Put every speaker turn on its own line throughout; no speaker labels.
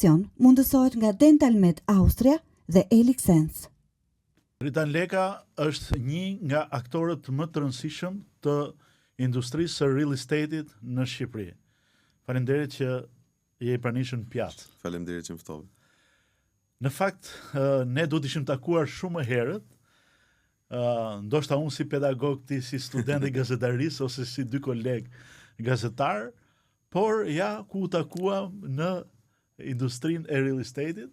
emision mundësohet nga Dentalmed Austria dhe Elixens.
Ritan Leka është një nga aktorët më të rëndësishëm të industrisë së real estate-it në Shqipëri. Faleminderit që je i pranishëm pjatë.
Faleminderit që më ftove.
Në fakt, ne duhet ishim takuar shumë më herët, ndoshta unë si pedagog, ti si student i gazetarisë ose si dy kolegë gazetar, por ja ku u takuam në industrinë e real estate-it,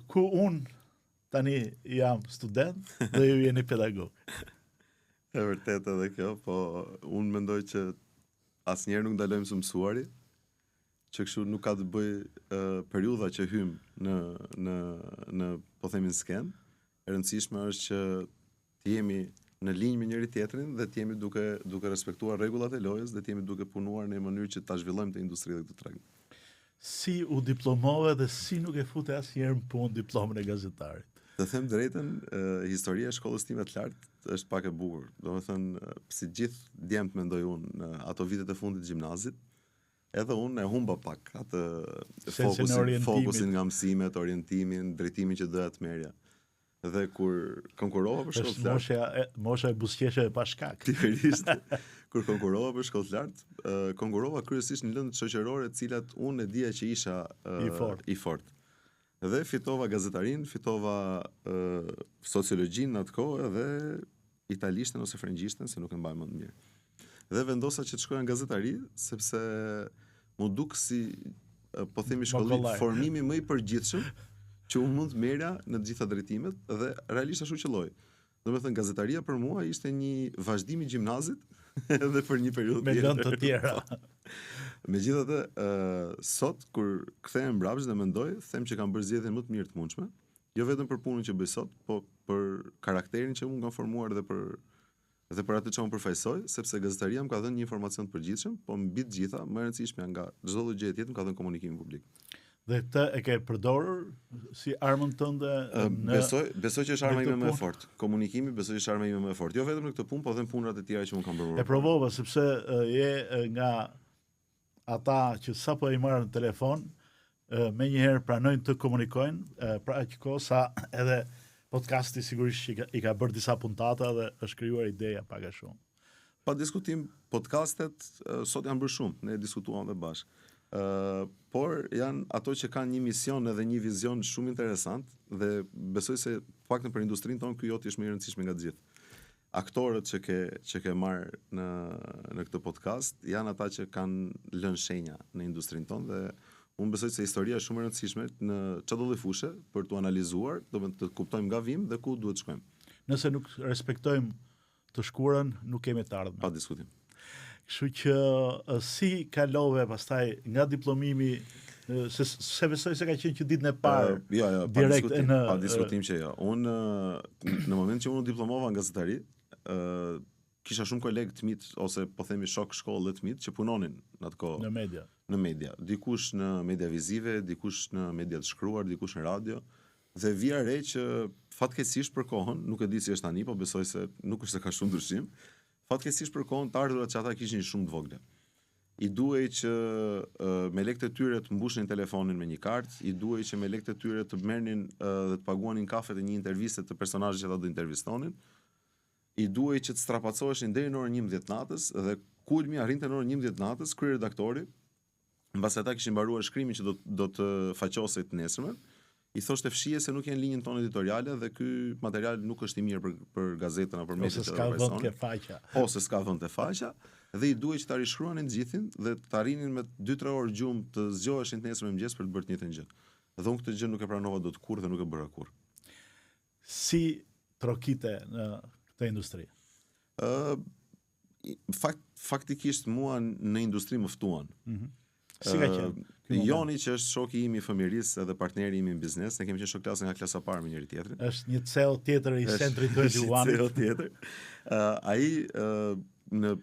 ku unë tani jam student dhe ju jeni pedagog.
E vërtet edhe kjo, po unë mendoj që asnjëherë nuk ndalojmë së mësuari, që kështu nuk ka të bëj periudha që hym në po themi në sken. E rëndësishme është që të jemi në linjë me njëri tjetrin dhe të jemi duke respektuar rregullat e lojës dhe të jemi duke punuar në një mënyrë që ta zhvillojmë të industri dhe këtë treg.
Si u diplomove dhe si nuk e fute asnjëherë në punë diplomën e gazetarit?
Të them drejtën, historia e shkollës time të lartë është pak e bukur. Domethënë, si gjithë djemt mendoj unë, në ato vitet e fundit të gjimnazit, edhe unë e humba pak atë fokusin nga mësimet, orientimin, drejtimin që doja të merrja. Dhe kur konkurova për shkollë të lartë,
mosha e buzëqeshë e pa shkak.
Pikërisht. Kur konkurova për shkollë të lartë, konkurova kryesisht në lëndë shoqërore të cilat unë e dija që isha i fort. Dhe fitova gazetarin, fitova sociologjin në atë kohë dhe italishten ose frëngjishten, se nuk e mbaj më të mirë. Dhe vendosa që të shkoja në gazetari, sepse mu duk si, po themi shkolli, formimi më i përgjithshëm që unë mund të merja në të gjitha drejtimet dhe realisht ashtu qëlloj. Domethënë gazetaria për mua ishte një vazhdim i gjimnazit edhe për një periudhë
me lëndë të tjera.
Megjithatë, sot kur kthehem mbrapsht dhe mendoj, them që kam bërë zgjedhjen më të mirë të mundshme, jo vetëm për punën që bëj sot, po për karakterin që unë kam formuar dhe për atë që unë përfaqësoj, sepse gazetaria më ka dhënë një informacion të përgjithshëm, po mbi të gjitha, më e rëndësishmja nga çdo gjë tjetër më ka dhënë komunikimin publik.
Dhe këtë e ke përdorur si armën tënde në...
Besoj që është arma ime më e fortë. Komunikimi besoj që është arma ime më e fortë. Jo vetëm në këtë punë, po edhe në punrat e tjera që unë kam bërë.
E provova sepse je nga ata që sapo i marrën në telefon, me njëherë pranojnë të komunikojnë, pra aq kohë sa edhe podcasti sigurisht i ka bërë disa puntata dhe është krijuar ideja pak a shumë.
Pa diskutim, podcastet sot janë bërë shumë, ne diskutuam dhe bashkë. Por janë ato që kanë një mision edhe një vizion shumë interesant dhe besoj se paktën për industrinë tonë ky jot është më i rëndësishëm nga të gjithë. Aktorët që ke marrë në këtë podcast janë ata që kanë lënë shenja në industrinë tonë dhe unë besoj se historia është shumë e rëndësishme në çdo lloj fushë për t'u analizuar, të kuptojmë nga vim dhe ku duhet shkojmë.
Nëse nuk respektojmë të shkurën, nuk kemi të ardhmen.
Pa diskutim.
Kështu që si kalove pastaj nga diplomimi, se besoj se ka qenë që ditën e parë.
Jo,
direkt
pa diskutim që jo. Unë në moment që unë diplomova në gazetari, kisha shumë kolegë të mit ose po themi shok shkollë të mit që punonin në atë kohë në media. Dikush në media vizive, dikush në media të shkruar, dikush në radio. Dhe vija re që fatkeqësisht për kohën, nuk e di si është tani, po besoj se nuk është se ka shumë ndryshim. Fatkeqësisht për kohën të ardhurat që ata kishin shumë të vogla. I duhej që me lekët e tyre të mbushnin telefonin me një kartë, i duhej që me lekët e tyre të merrnin dhe të paguanin kafet e një interviste të personazhit që ata do intervistonin. I duhej që të strapacoheshin deri në orën 11 natës dhe kulmi arrinte në orën 11 natës, kryeredaktori, mbas ata kishin mbaruar shkrimin që do të faqosej të nesërmen, i thoshte fshije se nuk janë linjën tonë editoriale dhe ky material nuk është i mirë për gazetën apo për mediat. Ose s'ka vend te faqja dhe i duhej që ta rishkruanin të gjithin dhe të arrinin me 2-3 orë gjumë të zgjoheshin të nesër mëngjes për të bërë të njëjtën gjë. Dhe unë këtë gjë nuk e pranova dot kurrë dhe nuk e bëra kurrë.
Si trokite në këtë industri?
Faktikisht mua në industri më ftuan.
Si ka qenë?
Joni që është shoku im i fëmijërisë edhe partneri im në biznes, ne kemi qenë shok klasë nga klasa parë me njëri tjetrin.
Është një CEO tjetër i Centrit 21.
CEO tjetër. Ai në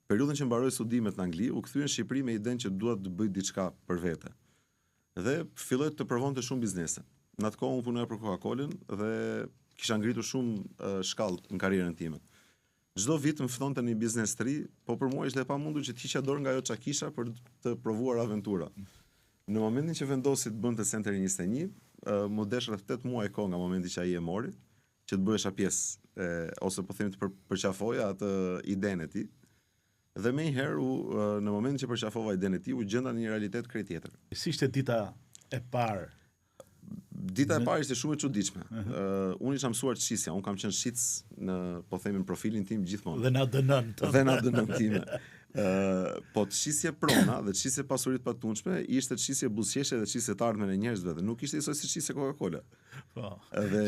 periudhën që mbaroi studimet në Angli, u kthye në Shqipëri me idenë që dua të bëj diçka për vete. Dhe filloi të provonte shumë biznese. Në atë kohë unë punoja për Coca-Colën dhe kisha ngritur shumë shkallë në karrierën time. Çdo vit më ftonte në një biznes të ri, po për mua ishte e pamundur që të hiqja dorë nga ajo çka kisha për të provuar aventura. Në momentin që vendosi të bënte Center 21, më desh rreth 8 muaj kohë nga momenti që ai e mori, që të bëhesha pjesë ose po themi të përqafoja atë idenë e tij. Dhe më njëherë në momentin që përqafova idenë e tij, u gjenda në një realitet krejt tjetër.
Si ishte dita e parë?
Dita e parë ishte shumë e çuditshme. Unë isha mësuar të shisja, unë kam qenë shits në, po themi, në profilin tim gjithmonë.
Dhe na dënon.
Dhe na dënon time. Po të shisje prona dhe të shisje pasuritë patundshme ishte të shisje buzëqeshje dhe të shisje të ardhmen e njerëzve dhe nuk ishte njësoj si shisje Coca-Cola.
Po.
Dhe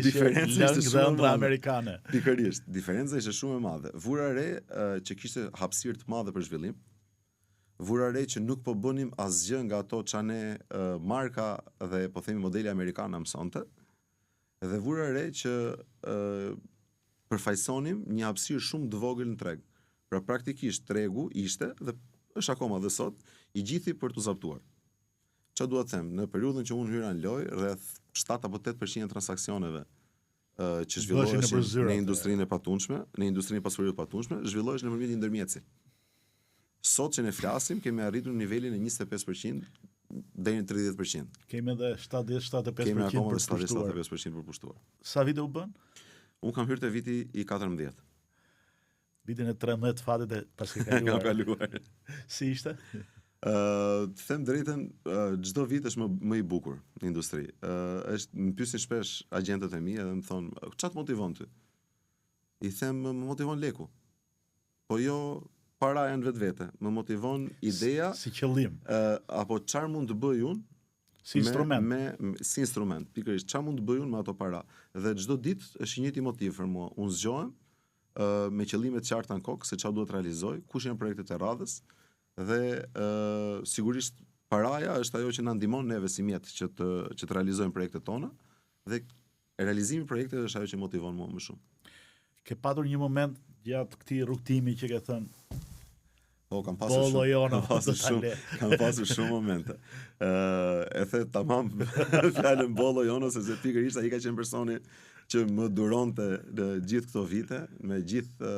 diferenca ishte shumë amerikane.
Pikërisht, diferenca ishte shumë e madhe. Vura re që kishte hapësirë të madhe për zhvillim. Vura re që nuk po bënim asgjë nga ato çane marka dhe po themi modeli amerikan na mësonte. Dhe vura re që përfaqësonim një hapësirë shumë të vogël në treg. Pra praktikisht tregu ishte dhe është akoma dhe sot i gjithi për të zaptuar. Çfarë dua të them, në periudhën që unë hyra në lojë, rreth 7 apo 8% e transaksioneve që zhvilloheshin në industrinë e patundshme, në industrinë e pasurisë patundshme, zhvilloheshin nëpërmjet një ndërmjetësi. Sot që ne flasim, kemi arritur nivelin e 25% deri në 30%.
Kemi edhe 70-75%
kemi akoma 70-75% për pushtuar.
Sa vite u bën?
Unë kam hyrë te viti i 14.
Vitin e 13 fatet e pas ke kaluar.
Kam kaluar.
Si ishte?
Të them drejtën, çdo vit është më i bukur në industri. Më pyesin shpesh agjentët e mi edhe më thonë, ç'a të motivon ty? I them, më motivon leku. Po jo paraja në vetvete, më motivon ideja
si qëllim.
Apo çfarë mund të bëj unë
si instrument.
Si instrument, pikërisht, çfarë mund të bëj unë me ato para. Dhe çdo ditë është i njëjti motiv për mua. Unë zgjohem me qëllime të qarta në kokë se çfarë duhet realizoj, kush janë projektet e radhës dhe sigurisht paraja është ajo që na ndihmon neve si mjet që të realizojmë projektet tona dhe realizimi i projekteve është ajo që motivon mua më shumë.
Ke patur një moment gjatë këtij rrugtimi që ke thënë
kam pasur shumë momente. E the tamam fjalën bollo jono sepse pikërisht ai ka qenë personi që më duronte në gjithë këto vite, me gjithë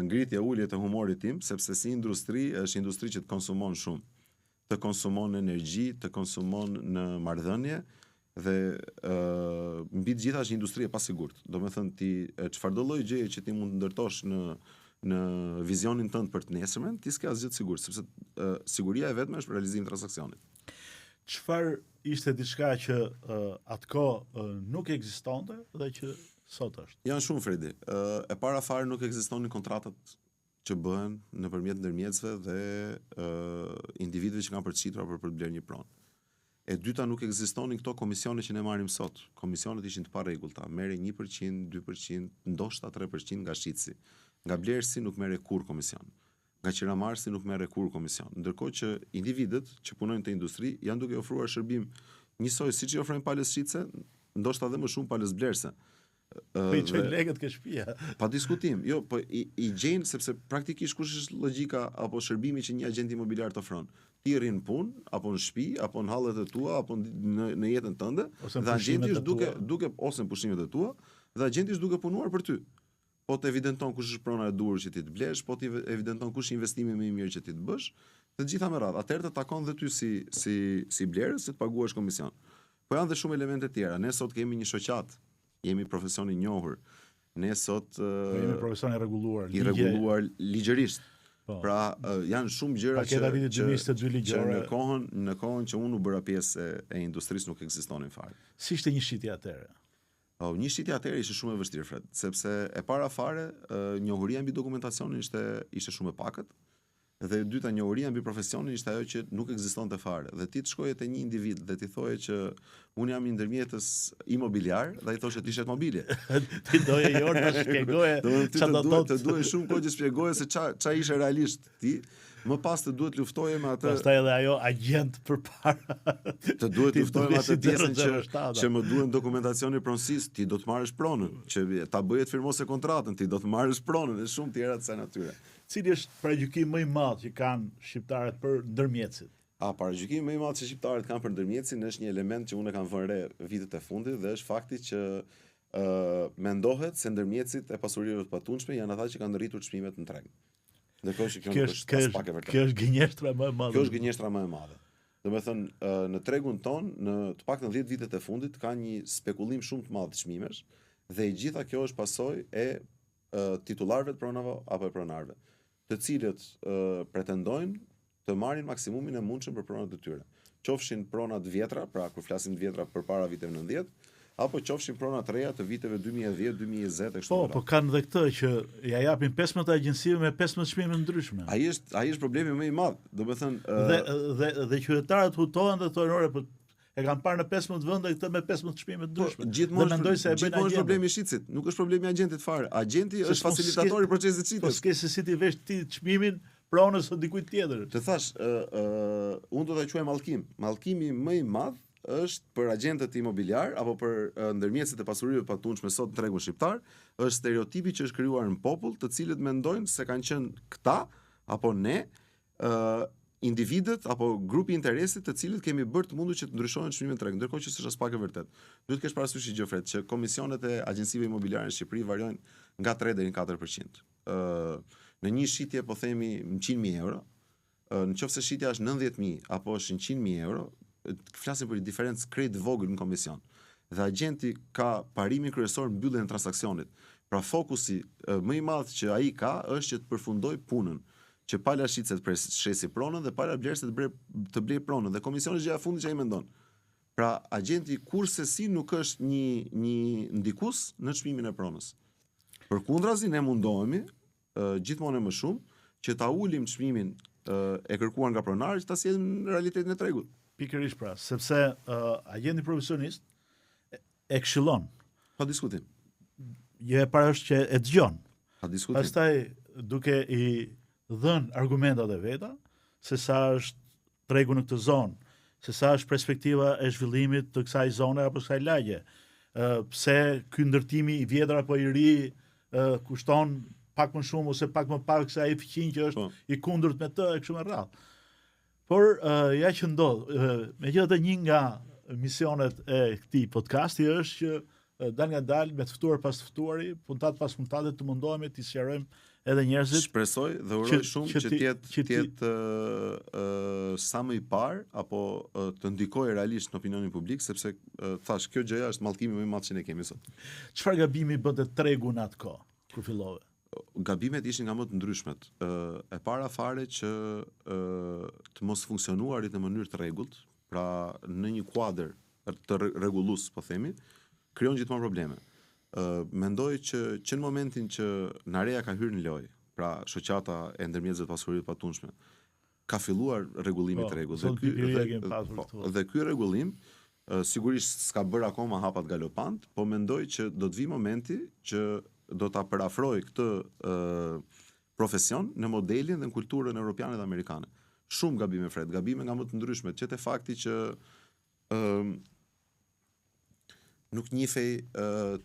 ngritje ulje të humorit tim, sepse si industri është industri që të konsumon shumë. Të konsumon energji, të konsumon në marrëdhënie dhe mbi të gjitha është industri e pasigurt. Do me thënë ti çfarëdo lloj gjëje që ti mund të ndërtosh në vizionin tënd për të nesërmen, ti s'ke asgjë të sigurt, sepse siguria e vetme është realizimi i transaksionit.
Çfarë ishte diçka që atkoh nuk ekzistonte dhe që sot është?
Janë shumë, Fredi. E para fare nuk ekzistonin kontratat që bëhen nëpërmjet ndërmjetësve dhe individëve që kanë përcaktuar për të blerë një pronë. E dyta, nuk ekzistonin këto komisione që ne marrim sot. Komisionet ishin të parregullta, merrej 1%, 2%, ndoshta 3% nga shitsi. Nga blerësi nuk merrej kurrë komision. Nga qiramarrësi nuk merrej kurrë komision. Ndërkohë që individët që punojnë te industri janë duke ofruar shërbim njësoj siç i ofrojnë palës shitse, ndoshta edhe më shumë palës blerëse.
Po i çojnë lekët ke shtëpia.
Pa diskutim. Jo, po i gjejnë sepse praktikisht kush është logjika apo shërbimi që një agent imobiliar të ofron? Ti rrin punë apo në shtëpi apo në hallet e tua apo në jetën tënde dhe agenti është duke ose në pushimet e tua dhe agenti është duke punuar për ty. Po të evidenton kush është prona e duhur që ti të blesh, po të evidenton kush është investimi më i mirë që ti të bësh, të gjitha me radhë. Atëherë të takon dhe ty si blerës se të paguash komision. Po janë dhe shumë elemente tjera. Ne sot kemi një shoqat, jemi profesion i njohur. Ne sot
jemi profesion i
rregulluar ligjërisht. Pra janë shumë gjëra që në kohën që unë u bëra pjesë e industrisë nuk ekzistonin fare.
Si ishte një shitje atëherë?
Një shitje atëherë ishte shumë e vështirë, Fred, sepse e para fare njohuria mbi dokumentacionin ishte shumë e pakët, dhe e dyta njohuria mbi profesionin ishte ajo që nuk ekzistonte fare. Dhe ti të shkoje te një individ dhe ti thoje që unë jam i ndërmjetës imobiliar dhe ai thoshte ti ishe mobilje.
Ti doje jorë të shpjegoje çfarë do të
duhet shumë kohë që shpjegoje se ç'a ishe realisht ti. Më pas të duhet luftoje me atë.
Pastaj edhe ajo agent përpara.
Të duhet luftoje me atë pjesën që më duhen dokumentacioni pronësisë, ti do të marrësh pronën, që ta bëje të firmose kontratën, ti do të marrësh pronën, e shumë tjera të kësaj natyre.
Cili është paragjykimi më i madh që kanë shqiptarët për ndërmjetësit?
Paragjykimi më i madh që shqiptarët kanë për ndërmjetësin është një element që unë kam vënë re vitet e fundit dhe është fakti që mendohet se ndërmjetësit e pasurive të patundshme janë ata që kanë rritur çmimet në treg. Ndërkohë që kjo është pak e vërtetë.
Kjo është gënjeshtra më e madhe.
Kjo është gënjeshtra më e madhe. Domethënë në tregun ton, në të paktën 10 vitet e fundit ka një spekullim shumë të madh të çmimesh dhe e gjitha kjo është pasojë e titullarëve të pronave apo e pronarëve, të cilët pretendojnë të marrin maksimumin e mundshëm për pronat e tyre. Qofshin prona të vjetra, pra kur flasim të vjetra përpara viteve 90, apo qofshin prona të reja të viteve 2010, 2020 e kështu me radhë.
Po kanë edhe këtë që ja japin 15 agjencive me 15 çmime ndryshme.
Ai është problemi më i madh. Domethënë
dhe qytetarët hutohen dhe thonë ore, po e kanë parë në 15 vende këtë me 15 çmime ndryshme.
Gjithmonë mendoj se është problemi i shitsit, nuk është problemi i agentit fare. Agenti është facilitatori i procesit të shitjes.
Po s'ke se si ti vesh ti çmimin pronës së dikujt tjetër.
Të thash, unë do ta quaj mallkim. Mallkimi më i madh është për agentët imobiliar apo për ndërmjetësit e pasurive patundshme sot në tregun shqiptar, është stereotipi që është krijuar në popull, të cilët mendojnë se kanë qenë këta apo ne, individët apo grupi interesit të cilët kemi bërë të mundur që të ndryshojnë çmimet treg, ndërkohë që s'është as pak e vërtet. Duhet të kesh parasysh Gjofret që komisionet e agjencive imobiliare në Shqipëri variojnë nga 3 deri në 4%. Në një shitje po themi 100.000 euro, në qoftë se shitja është 90.000 apo është 100.000 euro, flasim për një diferencë krejt vogël në komision. Dhe agenti ka parimin kryesor në mbylljen e transaksionit. Pra fokusi më i madh që ai ka është që të përfundoj punën, që pala shitse të shesi pronën dhe pala blerëse të blej pronën dhe komisioni është gjëja e fundit që ai mendon. Pra agenti kurse si nuk është një ndikues në çmimin e pronës. Përkundrazi ne mundohemi gjithmonë më shumë që ta ulim çmimin e kërkuar nga pronari që ta sjellim në realitetin e tregut.
Pikërisht pra, sepse agenti profesionist e këshillon.
Pa diskutim.
Jo e para është që e dëgjon.
Pa diskutim.
Pastaj duke i dhënë argumentat e veta se sa është tregu në këtë zonë, se sa është perspektiva e zhvillimit të kësaj zone apo kësaj lagje. Pse ky ndërtimi i vjetër apo i ri kushton pak më shumë ose pak më pak se ai fqinj që është i kundërt me të e kështu me radhë. Por ja që ndodh, megjithatë një nga misionet e këtij podcasti është që dal nga dal me të ftuar pas të ftuari, puntat pas puntate të mundohemi të sqarojmë edhe njerëzit.
Shpresoj dhe uroj shumë që të jetë sa më i parë apo të ndikojë realisht në opinionin publik, sepse thash kjo gjëja është mallkimi më i madh që ne kemi sot.
Çfarë gabimi bënte tregu në atë kohë kur fillove?
Gabimet ishin nga më të ndryshmet. E para fare që të mos funksionuarit në mënyrë të rregullt, pra në një kuadër të rregullues, po themi, krijon gjithmonë probleme. Mendoj që në momentin që Nareja ka hyrë në lojë, pra shoqata e ndërmjetësve të pasurive të patundshme, ka filluar rregullimi i tregut dhe ky rregullim sigurisht s'ka bërë akoma hapat galopant, po mendoj që do të vi momenti që do ta parafroj këtë profesion në modelin dhe në kulturën europiane dhe amerikane. Shumë gabime fred, gabime nga më të ndryshmet, që te fakti që nuk njihej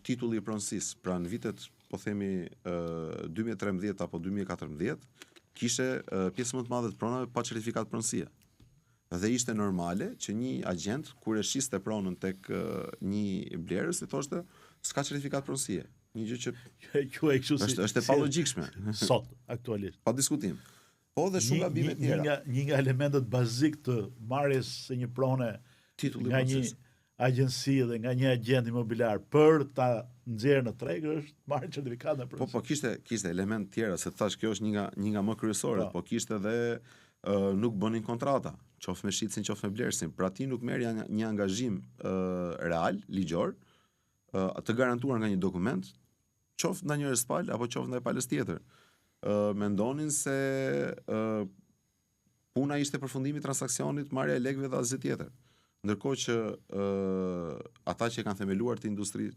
titulli i pronësisë. Pra në vitet, po themi 2013 apo 2014, kishte pjesë më të madhe të pronave pa certifikat pronësie. Dhe ishte normale që një agent kur e shiste pronën tek një blerës, i thoshte s'ka certifikat pronësie. Një gjë që është e palogjikshme
sot aktualisht.
Pa diskutim. Po dhe shumë gabime tjera.
Një nga elementet bazik të marrjes së një prone nga një agjenci dhe nga një agent imobiliar për ta nxjerrë në treg është marrë certifikat në pronësi.
Po kishte element tjera, se thash kjo është një nga më kryesorët, po kishte edhe nuk bënin kontrata, qoftë me shitsin, qoftë me blersin. Pra ti nuk merr një angazhim real, ligjor, të garantuar nga një dokument, qoftë ndaj njërës palë apo qoftë ndaj palës tjetër. Mendonin se puna ishte përfundimi i transaksionit, marrja e lekëve dhe asgjë tjetër. Ndërkohë që ata që kanë themeluar të industri,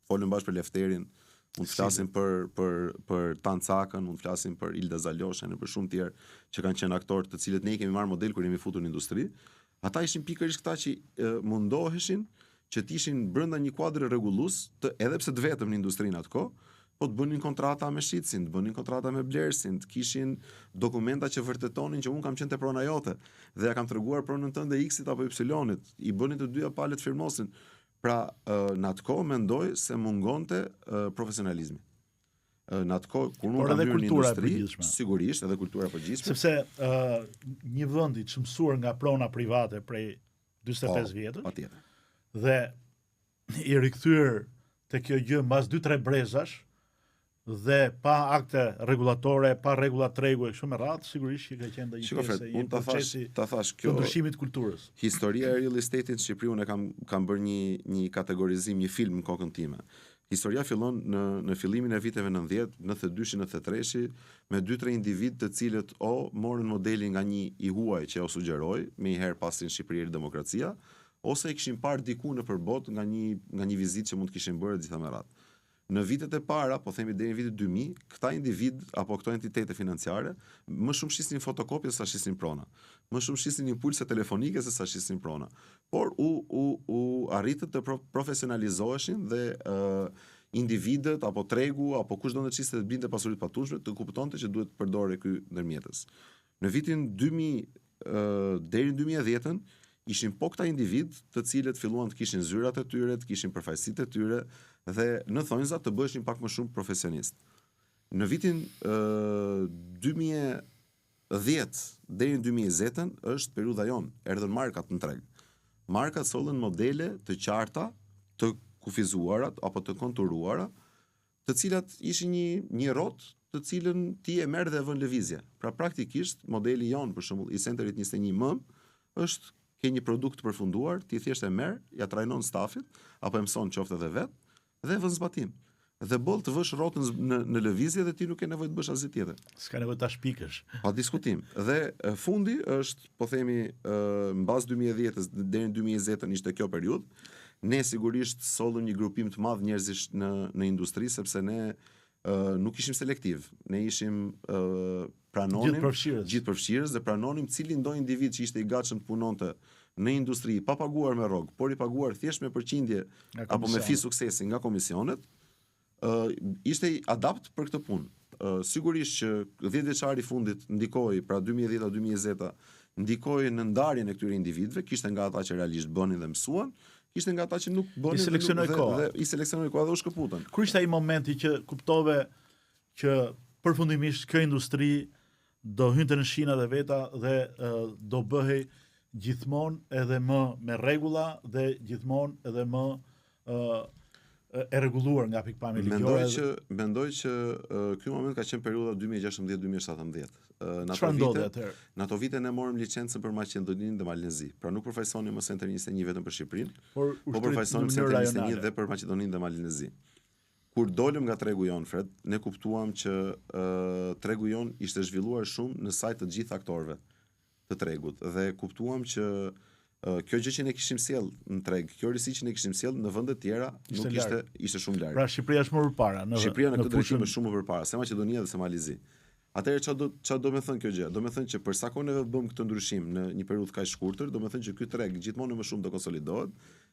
folën bashkë për Lefterin, mund të flasim për Tancakën, mund të flasim për Ilda Zaloshen e për shumë tjerë që kanë qenë aktorë të cilët ne kemi marrë model kur jemi futur në industri. Ata ishin pikërisht këta që mundoheshin që të ishin brenda një kuadri rregullues, edhe pse të vetëm në industrinë atko, po të bënin kontrata me shitsin, të bënin kontrata me blersin, të kishin dokumenta që vërtetonin që unë kam qenë te prona jote dhe ja kam treguar pronën tënde X-it apo Y-it, i bënin të dyja palët firmosin. Pra, në atë kohë mendoj se mungonte profesionalizmi. në atë kohë kur nuk kam hyrë në industri, sigurisht edhe kultura e përgjithshme.
Sepse një vend i çmësuar nga prona private prej 45 vjetësh.
Patjetër.
Dhe i rikthyer te kjo gjë mbas 2-3 brezash dhe pa akte rregullatore, pa rregulla tregu e kështu me radhë, sigurisht që ka qenë ndonjë pjesë e procesi
ta thash kjo
ndryshimit të kulturës.
Historia e real estate-it në Shqipëri unë kam bërë një kategorizim, një film në kokën time. Historia fillon në fillimin e viteve 90, 92, 93 me 2-3 individ të cilët o morën modelin nga një i huaj që o sugjeroi, me i herë pasin Shqipëri e demokracia, ose e kishin parë diku në përbot nga një vizitë që mund të kishin bërë gjitha me radhë. Në vitet e para, po themi deri në vitet 2000, këta individ apo këto entitete financiare më shumë shisnin fotokopje se sa shisnin prona. Më shumë shisnin impulse telefonike se sa shisnin prona. Por u arritët të profesionalizoheshin dhe individët apo tregu apo kushdo që ishte të blinte pasuritë patundshme të kuptonte që duhet të përdorë ky ndërmjetës. Në vitin 2000 deri në 2010-ën ishin po këta individ të cilët filluan të kishin zyrat e tyre, të kishin përfaqësitë e tyre dhe në thonjza të bëheshin pak më shumë profesionist. Në vitin 2010 deri në 2020 është periudha jonë, erdhën markat në treg. Markat sollën modele të qarta, të kufizuara apo të konturuara, të cilat ishin një rrotë të cilën ti e merr dhe vën lëvizje. Pra praktikisht modeli jon për shembull i Centerit 21M është ke një produkt të përfunduar, ti thjesht e merr, ja trajnon stafit apo e mëson qoftë edhe vet dhe vën zbatim. Dhe boll të vësh rrotën në lëvizje dhe ti nuk ke nevojë të bësh asgjë tjetër.
S'ka nevojë ta shpikësh.
Pa diskutim. Dhe fundi është, po themi, mbas 2010-s deri në 2020-ën ishte kjo periudhë. Ne sigurisht sollëm një grupim të madh njerëzish në industri sepse ne nuk ishim selektiv. Ne ishim pranonim gjithë përfshirës dhe pranonim cilin do individ që ishte i gatshëm të punonte në industri pa paguar me rrogë, por i paguar thjesht me përqindje apo me fi suksesi nga komisionet, ishte adapt për këtë punë. Sigurisht që 10 vjeçari fundit ndikoi, pra 2010-2020, ndikoi në ndarjen e këtyre individëve, kishte nga ata që realisht bënin dhe mësuan, kishte nga ata që nuk bënin
dhe
i seleksionoi koha dhe u shkëputën.
Kur ishte ai momenti që kuptove që përfundimisht kjo industri do hynte në shinat e veta dhe do bëhej gjithmonë edhe më me rregulla dhe gjithmonë edhe më e rregulluar nga pikpamja ligjore.
Mendoj që ky moment ka qenë periudha 2016-2017. Në ato vite ne morëm licencën për Maqedoninë dhe Malnezi. Pra nuk përfaqësonim më Center 21 vetëm për Shqipërinë, por përfaqësonim Center 21 dhe për Maqedoninë dhe Malnezi. Kur dolëm nga tregu jon, Fred, ne kuptuam që tregu jon ishte zhvilluar shumë në sajt të gjithë aktorëve të tregut dhe kuptuam që kjo gjë që ne kishim sjell në treg, kjo risi që ne kishim sjell në vende të tjera nuk ishte shumë larg.
Pra Shqipëria është më përpara.
Shqipëria në këtë drejtim është shumë më përpara, se Maqedonia dhe se Malezi. Atëherë çfarë do të thënë kjo gjë? Do të thënë që për sa kohë ne bëm këtë ndryshim në një periudhë kaq shkurtër, do të thënë që ky treg gjithmonë më shumë do konsolidohet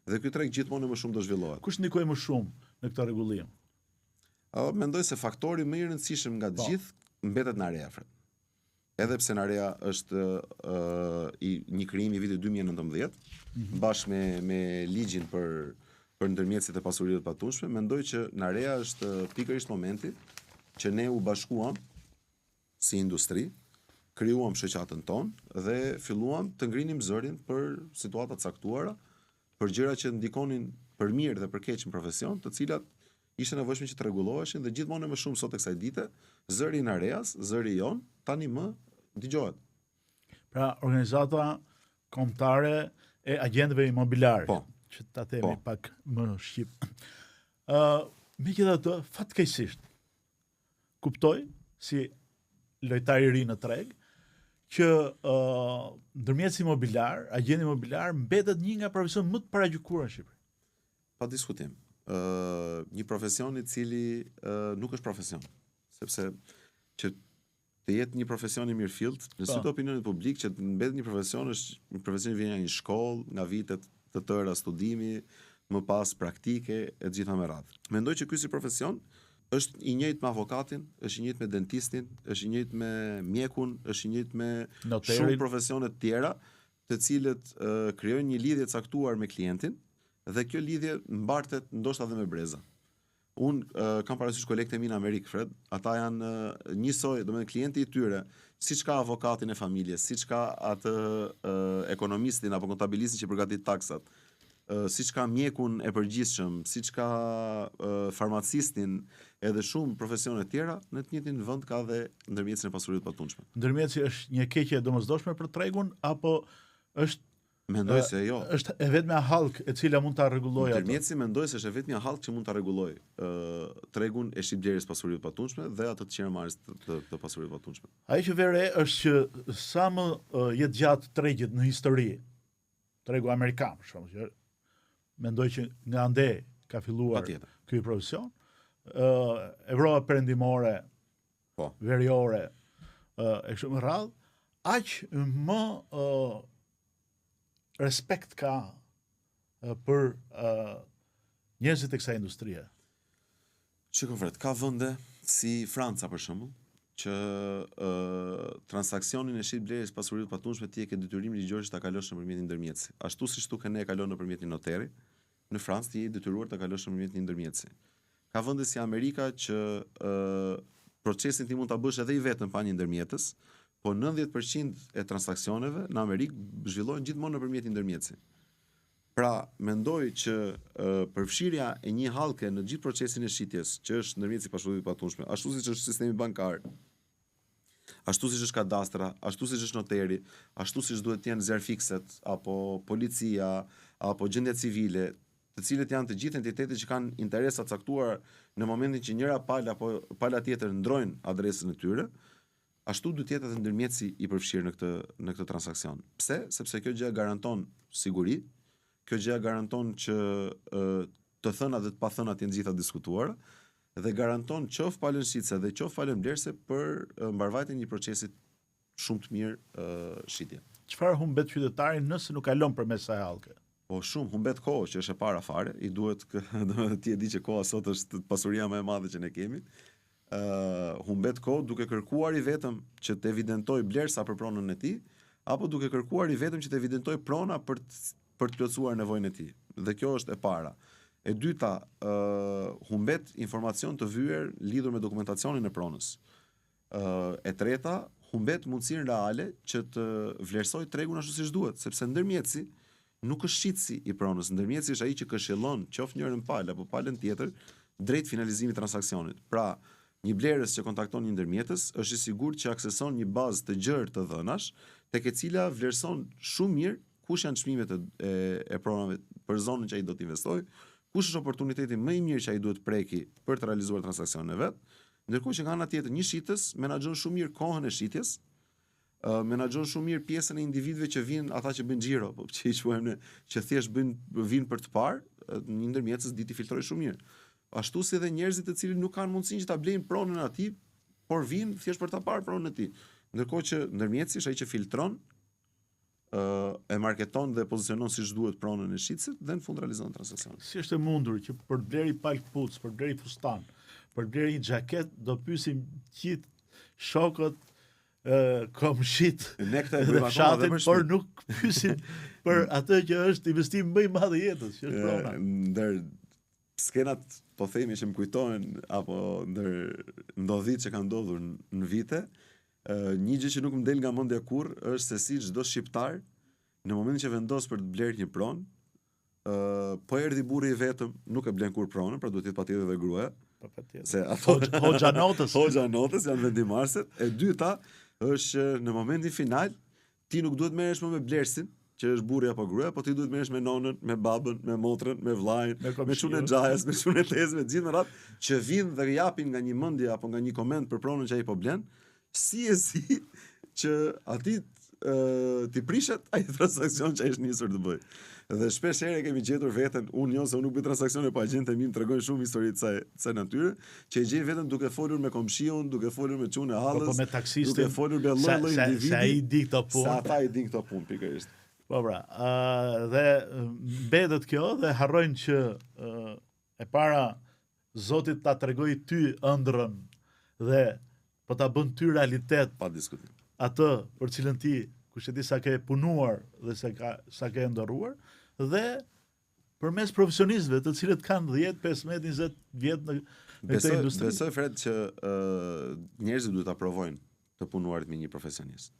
dhe ky treg gjithmonë më shumë do zhvillohet.
Kush ndikoi më shumë në këtë rregullim?
Mendoj se faktori më i rëndësishëm nga të gjithë mbetet në area. Edhe pse Narea është një krijim i vitit 2019, bashkë me ligjin për ndërmjetësit e pasurive të patundshme, mendoj që Narea është pikërisht momenti që ne u bashkuam si industri, krijuam shoqatën tonë dhe filluam të ngrinim zërin për situata të caktuara, për gjëra që ndikonin për mirë dhe për keq në profesion, të cilat ishte nevojshme që të rregulloheshin dhe gjithmonë më shumë sot e kësaj dite, zëri i Nareas, zëri jon, tani më dëgjohet.
Pra organizata kombëtare e agjentëve imobiliare.
Po.
Që ta themi pak më shqip. Megjithatë, fatkeqësisht kuptoj si lojtar i ri në treg që ndërmjetësi imobiliar, agjenti imobiliar mbetet një nga profesionet më të paragjykuara në Shqipëri.
Pa diskutim. Një profesion i cili nuk është profesion, sepse që të jetë një profesion i mirëfillt në sy të opinionit publik, që të mbetet një profesion është një profesion që vjen nga një shkollë, nga vitet të tëra studimi, më pas praktike e gjitha me radhë. Mendoj që ky si profesion është i njëjtë me avokatin, është i njëjtë me dentistin, është i njëjtë me mjekun, është i njëjtë me shumë profesione të tjera, të cilët krijojnë një lidhje caktuar me klientin dhe kjo lidhje mbartet ndoshta edhe me breza. Unë kam parasysh kolegët e mi në Amerikë, Fred, ata janë njësoj, domethënë klienti i tyre, siç ka avokatin e familjes, siç ka atë ekonomistin apo kontabilistin që përgatit taksat, siç ka mjekun e përgjithshëm, siç ka farmacistin, edhe shumë profesione të tjera, në të njëjtin vend ka dhe ndërmjetësin e pasurisë të patundshme.
Ndërmjetësi është një keqje e domosdoshme për tregun apo është
Mendoj se jo.
Është e vetmja hallk e cila mund ta rregullojë atë.
Ndërmjetësi mendoj se është e vetmja hallk që mund ta rregullojë tregun e shitblerjes pasurisë të patundshme dhe atë të qemarrjes të pasurisë të patundshme.
Ajo që vere është që sa më jetë gjatë tregjet në histori, tregu amerikan, për shembull, që mendoj që nga ande ka filluar ky profesion, Evropa perëndimore, veriore, e kështu me radhë, aq më respekt ka për njerëzit e kësaj industrie.
Shikoj Fred, ka vende si Franca për shembull, që transaksionin e shitblerjes pasurisë të patundshme ti e ke detyrimin ligjor ta kalosh nëpërmjet një ndërmjetësi. Ashtu siç tu ne e kalon nëpërmjet një noteri, në Francë ti je detyruar ta kalosh nëpërmjet një ndërmjetësi. Ka vende si Amerika që procesin ti mund ta bësh edhe i vetëm pa një ndërmjetës, po 90% e transaksioneve në Amerikë zhvillohen gjithmonë nëpërmjet një ndërmjetësi. Pra, mendoj që përfshirja e një hallke në gjithë procesin e shitjes, që është ndërmjetësi pasurisë të patundshme, ashtu siç është sistemi bankar, ashtu siç është kadastra, ashtu siç është noteri, ashtu siç duhet të jenë zjarfikset, apo policia, apo gjendja civile, të cilët janë të gjithë entitetet që kanë interesa të caktuar në momentin që njëra palë apo pala tjetër ndrojnë adresën e tyre, ashtu duhet të jetë edhe ndërmjetësi i përfshirë në këtë transaksion. Pse? Sepse kjo gjë garanton siguri, kjo gjë garanton që të thëna dhe të pathënat janë gjitha diskutuara dhe garanton qoftë palën shitse dhe qoftë palën blerëse për mbarvajtjen e një procesi shumë të mirë shitje.
Çfarë humbet qytetari nëse nuk kalon përmes kësaj hallke?
Po shumë humbet kohë, që është e para fare, i duhet domethënë ti e di që koha sot është pasuria më e madhe që ne kemi. Humbet kohë duke kërkuar i vetëm që të evidentoj blersa për pronën e tij, apo duke kërkuar i vetëm që të evidentoj prona për të plotësuar nevojën e tij. Dhe kjo është e para. E dyta, humbet informacion të vyer lidhur me dokumentacionin e pronës. E treta, humbet mundësinë reale që të vlerësoj tregun ashtu siç duhet, sepse ndërmjetësi nuk është shitsi i pronës. Ndërmjetësi është ai që këshillon qoftë njërin palë apo palën tjetër drejt finalizimit të transaksionit. Pra, një blerës që kontakton një ndërmjetës është i sigurt që akseson një bazë të gjerë të dhënash, tek e cila vlerëson shumë mirë kush janë çmimet e pronave për zonën që ai do të investojë, kush është oportuniteti më i mirë që ai duhet preki për të realizuar transaksionin e vet, ndërkohë që nga ana tjetër një shitës menaxhon shumë mirë kohën e shitjes, menaxhon shumë mirë pjesën e individëve që vinë, ata që bëjnë xhiro, po që i quajmë ne, që thjesht vinë për të parë, një ndërmjetës di të filtrojë shumë mirë. Ashtu si edhe njerëzit të cilët nuk kanë mundësinë që ta blejnë pronën e tij, por vinë thjesht për ta parë pronën e tij. Ndërkohë që ndërmjetësi është ai që filtron, e marketon dhe pozicionon siç duhet pronën e shitësit dhe në fund realizon transaksionin.
Si është e mundur që për të blerë palë kpuc, për të blerë fustan, për të blerë një xhaket do pyesim gjithë shokët komshit dhe fshatin, por nuk pyesim për atë që është investim më i madh i jetës, që është prona.
Ndër skenat, po themi, që më kujtohen apo ndër ndodhit që kanë ndodhur në vite, një gjë që nuk më del nga mendja kurrë është se si çdo shqiptar në momentin që vendos për të blerë një pronë, po erdhi burri i vetëm, nuk e blen kur pronën, pra duhet të jetë patjetër edhe gruaja. Se ato
hoxha
notës janë vendimarrëset. E dyta është në momentin final ti nuk duhet merresh më me blersin, që është burri apo gruaja, po ti duhet merresh me nonën, me babën, me motrën, me vllajën, me çunën e xhajas, me çunën e tezë, me gjithë me radhë, që vinë dhe japin nga një mendje apo nga një koment për pronën që ai po blen. Si që ati ti prishet ai transaksion që ai është nisur të bëj. Dhe shpesh herë kemi gjetur veten, unë se unë nuk bëj transaksione, po agjentë e mi më tregojnë shumë histori të kësaj natyre, që e gjej veten duke folur me komshiun, duke folur me çunë e hallës,
po me taksistin,
duke folur me lloj individi.
Se ai di këto punë.
Sa ata i din këto punë pikërisht.
Po pra, dhe mbetet kjo dhe harrojnë që e para Zoti ta tregoj ty ëndrrën dhe po ta bën ty realitet
pa diskutim.
Atë për cilën ti kush e di sa ke punuar dhe sa ke ndërruar, dhe përmes profesionistëve, të cilët kanë 10, 15, 20 vjet në këtë industri.
Besoj Fred që njerëzit duhet ta provojnë të punuarit me një profesionist.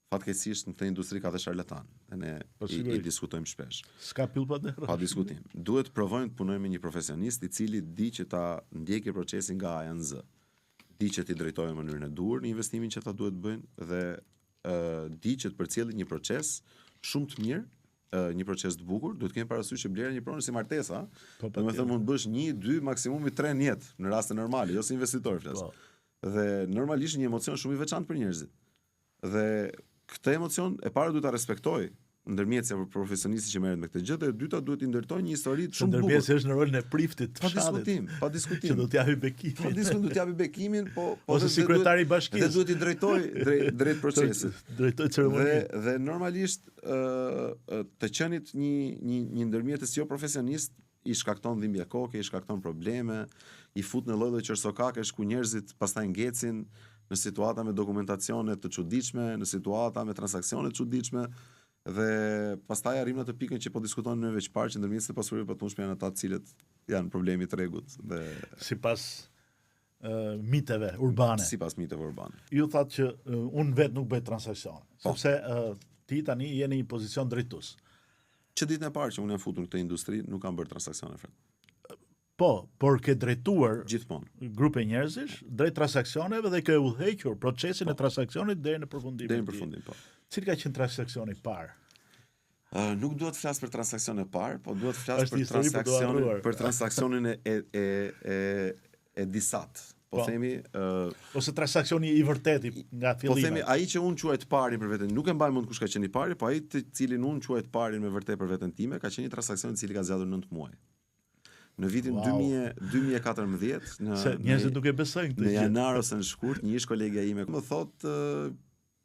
Fatkeqësisht në këtë industri ka dhe sharlatan, dhe ne i diskutojmë shpesh.
S'ka pyll pa derë.
Pa diskutim. Duhet provojnë të punojnë me një profesionist i cili di që ta ndjekë procesin nga A në Z. Di që ti drejtojë në mënyrën e duhur në investimin që ta duhet bëjnë dhe di që të përcjellin një proces shumë të mirë, një proces të bukur. Duhet kemi parasysh që blera një pronë si martesa, domethënë mund të bësh 1, 2, maksimumi 3 në jetë në raste normale, jo si investitor flas. Dhe normalisht një emocion shumë i veçantë për njerëzit. Dhe këtë emocion e para duhet ta respektoj ndërmjetësja për profesionistin që merret me këtë gjë, dhe e dyta duhet i ndërtoj një histori shumë bukur.
Ndërmjetësja është në rolin e priftit të
fshatit. Pa diskutim.
Që do t'japi bekimin.
Do t'japi bekimin, po
ose sekretari i bashkisë.
Dhe duhet i drejtoj drejt procesit.
Drejtoj ceremoninë.
Dhe normalisht të qenit një ndërmjetës jo profesionist i shkakton dhimbje koke, i shkakton probleme, i fut në lloj qërsokake ku njerëzit pastaj ngecin në situata me dokumentacione të çuditshme, në situata me transaksione të çuditshme. Dhe pastaj arrim në atë pikën që po diskutojnë në veçparë që ndërmjetësit e pasurive patundshme janë ata të cilët janë problemi i tregut dhe
sipas miteve urbane.
Sipas miteve urbane.
Ju thatë që unë vetë nuk bëj transaksione, sepse ti tani je në një pozicion drejtues.
Që ditën e parë që unë jam futur në këtë industri nuk kam bërë transaksione fred.
Po, por ke drejtuar
gjithmonë
grupe njerëzish drejt transaksioneve dhe ke udhëhequr procesin e transaksionit deri në përfundim.
Deri në përfundim, po.
Cili ka qenë transaksioni i parë?
Nuk duhet të flas për transaksionin e parë, po duhet të flas për transaksionin e disat. Po themi
ose transaksioni i vërtetë nga fillimi.
Po themi ai që unë quaj të parin për veten, nuk e mbaj mend kush ka qenë i pari, po ai të cilin unë quaj të parin me vërtet për veten time, ka qenë një transaksion i cili ka zgjatur 9 muaj. Në vitin 2014,
njerëzit nuk e besojnë këtë gjë.
Në janar ose në shkurt, një ish kolegja ime më thotë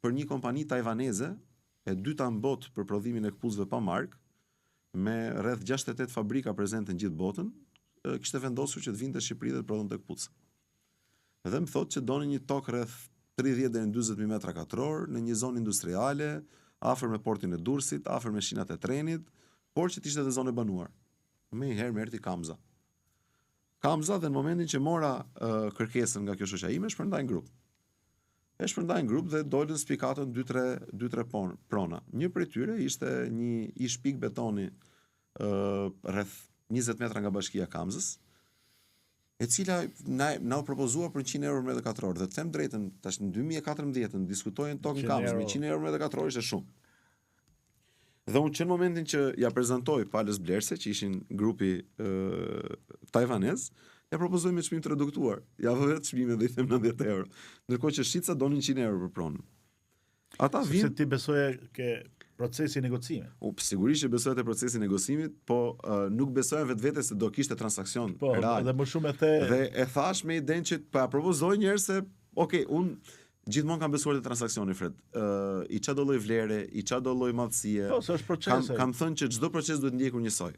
për një kompani tajvaneze, e dyta në botë për prodhimin e këpucëve pa markë, me rreth 68 fabrika prezente në gjithë botën, kishte vendosur që të vinte në Shqipëri dhe të prodhonte këpucë. Dhe më thotë që doni një tokë rreth 30 deri në 40.000 metra katror në një zonë industriale, afër me portin e Durrësit, afër me shinat e trenit, por që ishte edhe zonë e banuar. Më një herë më erdhi Kamza. Dhe në momentin që mora kërkesën nga kjo shoqja ime, shpërndaj në grup. E shpërndaj në grup dhe dolën spikatën 2-3 prona. Një prej tyre ishte një ish pik betoni rreth 20 metra nga bashkia Kamzës, e cila na u propozua për 100 euro metra katror. Dhe të them drejtën, tash në 2014 diskutojnë tokën Kamzës me 100 euro metra katror ishte shumë. Dhe unë që në momentin që ja prezantoj palës blerse, që ishin grupi tajvanez, ja propozoj me çmim të reduktuar. Ja vetë çmimin dhe i them 90 euro. Ndërkohë që shitsa donin 100 euro për pronën. Ata vinë.
Se ti besoje ke procesi i negocimit.
Sigurisht që besoja te procesi i negocimit, po nuk besoja vetvete se do kishte transaksion real.
Po, edhe më shumë
Dhe e thash me idenë që pa propozoj njerëz se, okay, unë gjithmonë kam besuar te transaksioni, Fred. I çdo lloj vlere, i çdo lloj madhësie.
Po, është proces.
Kam thënë që çdo proces duhet ndjekur njësoj.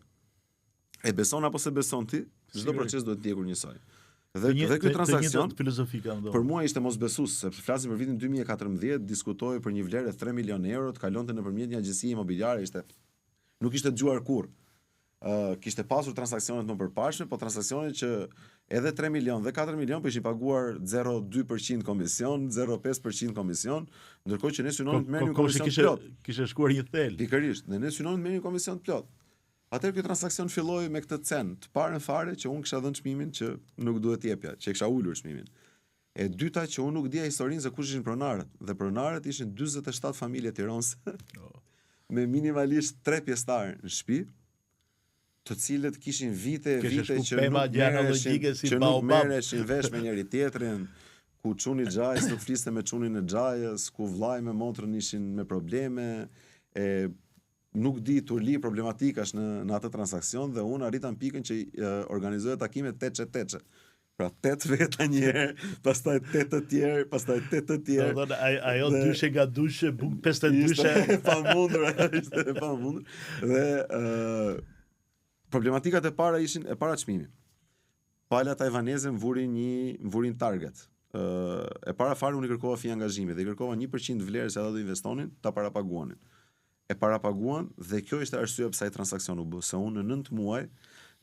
E beson apo se beson ti, çdo proces duhet ndjekur njësoj. Dhe ky transaksion për mua ishte mosbesues, sepse flasim për vitin 2014, diskutoi për një vlerë 3 milion euro, të kalonte nëpërmjet një agjencie imobiliare, nuk ishte dëgjuar kurrë. Kishte pasur transaksione më përparshme, po transaksione që edhe 3 milion dhe 4 milion po ishin paguar 0.2% komision, 0.5% komision, ndërkohë që ne synonim të merrnim komision plot.
Kishte shkuar një thel.
Pikërisht, ne synonim të merrnim komision plot. Atëherë ky transaksion filloi me këtë cenë të parën fare që unë kisha dhënë çmimin që nuk duhet t'jepja, që kisha ulur çmimin. E dyta që unë nuk dija historinë se kush ishin pronarët, dhe pronarët ishin 47 familje tironse me minimalisht 3 pjesëtar në shtëpi, të cilët kishin vite që nuk merreshin vesh me njëri tjetrin, ku çuni xhajs nuk fliste me çunin e xhajës, ku vllai me motrën ishin me probleme, nuk di turli problematikash në atë transaksion dhe unë arrita në pikën që organizoja takime teçe. Pra 8 veta një herë, pastaj 8 të tjerë, pastaj 8 të tjerë.
Ajo dyshe nga dyshe, 52
ishte e pamundur. Dhe problematikat e para ishin e para çmimit. Pala tajvaneze mvurin target. E para fare unë i kërkova fi angazhimi dhe i kërkova 1% vlerës se ata do investonin, ta parapaguanin. e parapaguan dhe kjo ishte arsyeja pse ai transaksion u bë, se unë në 9 muaj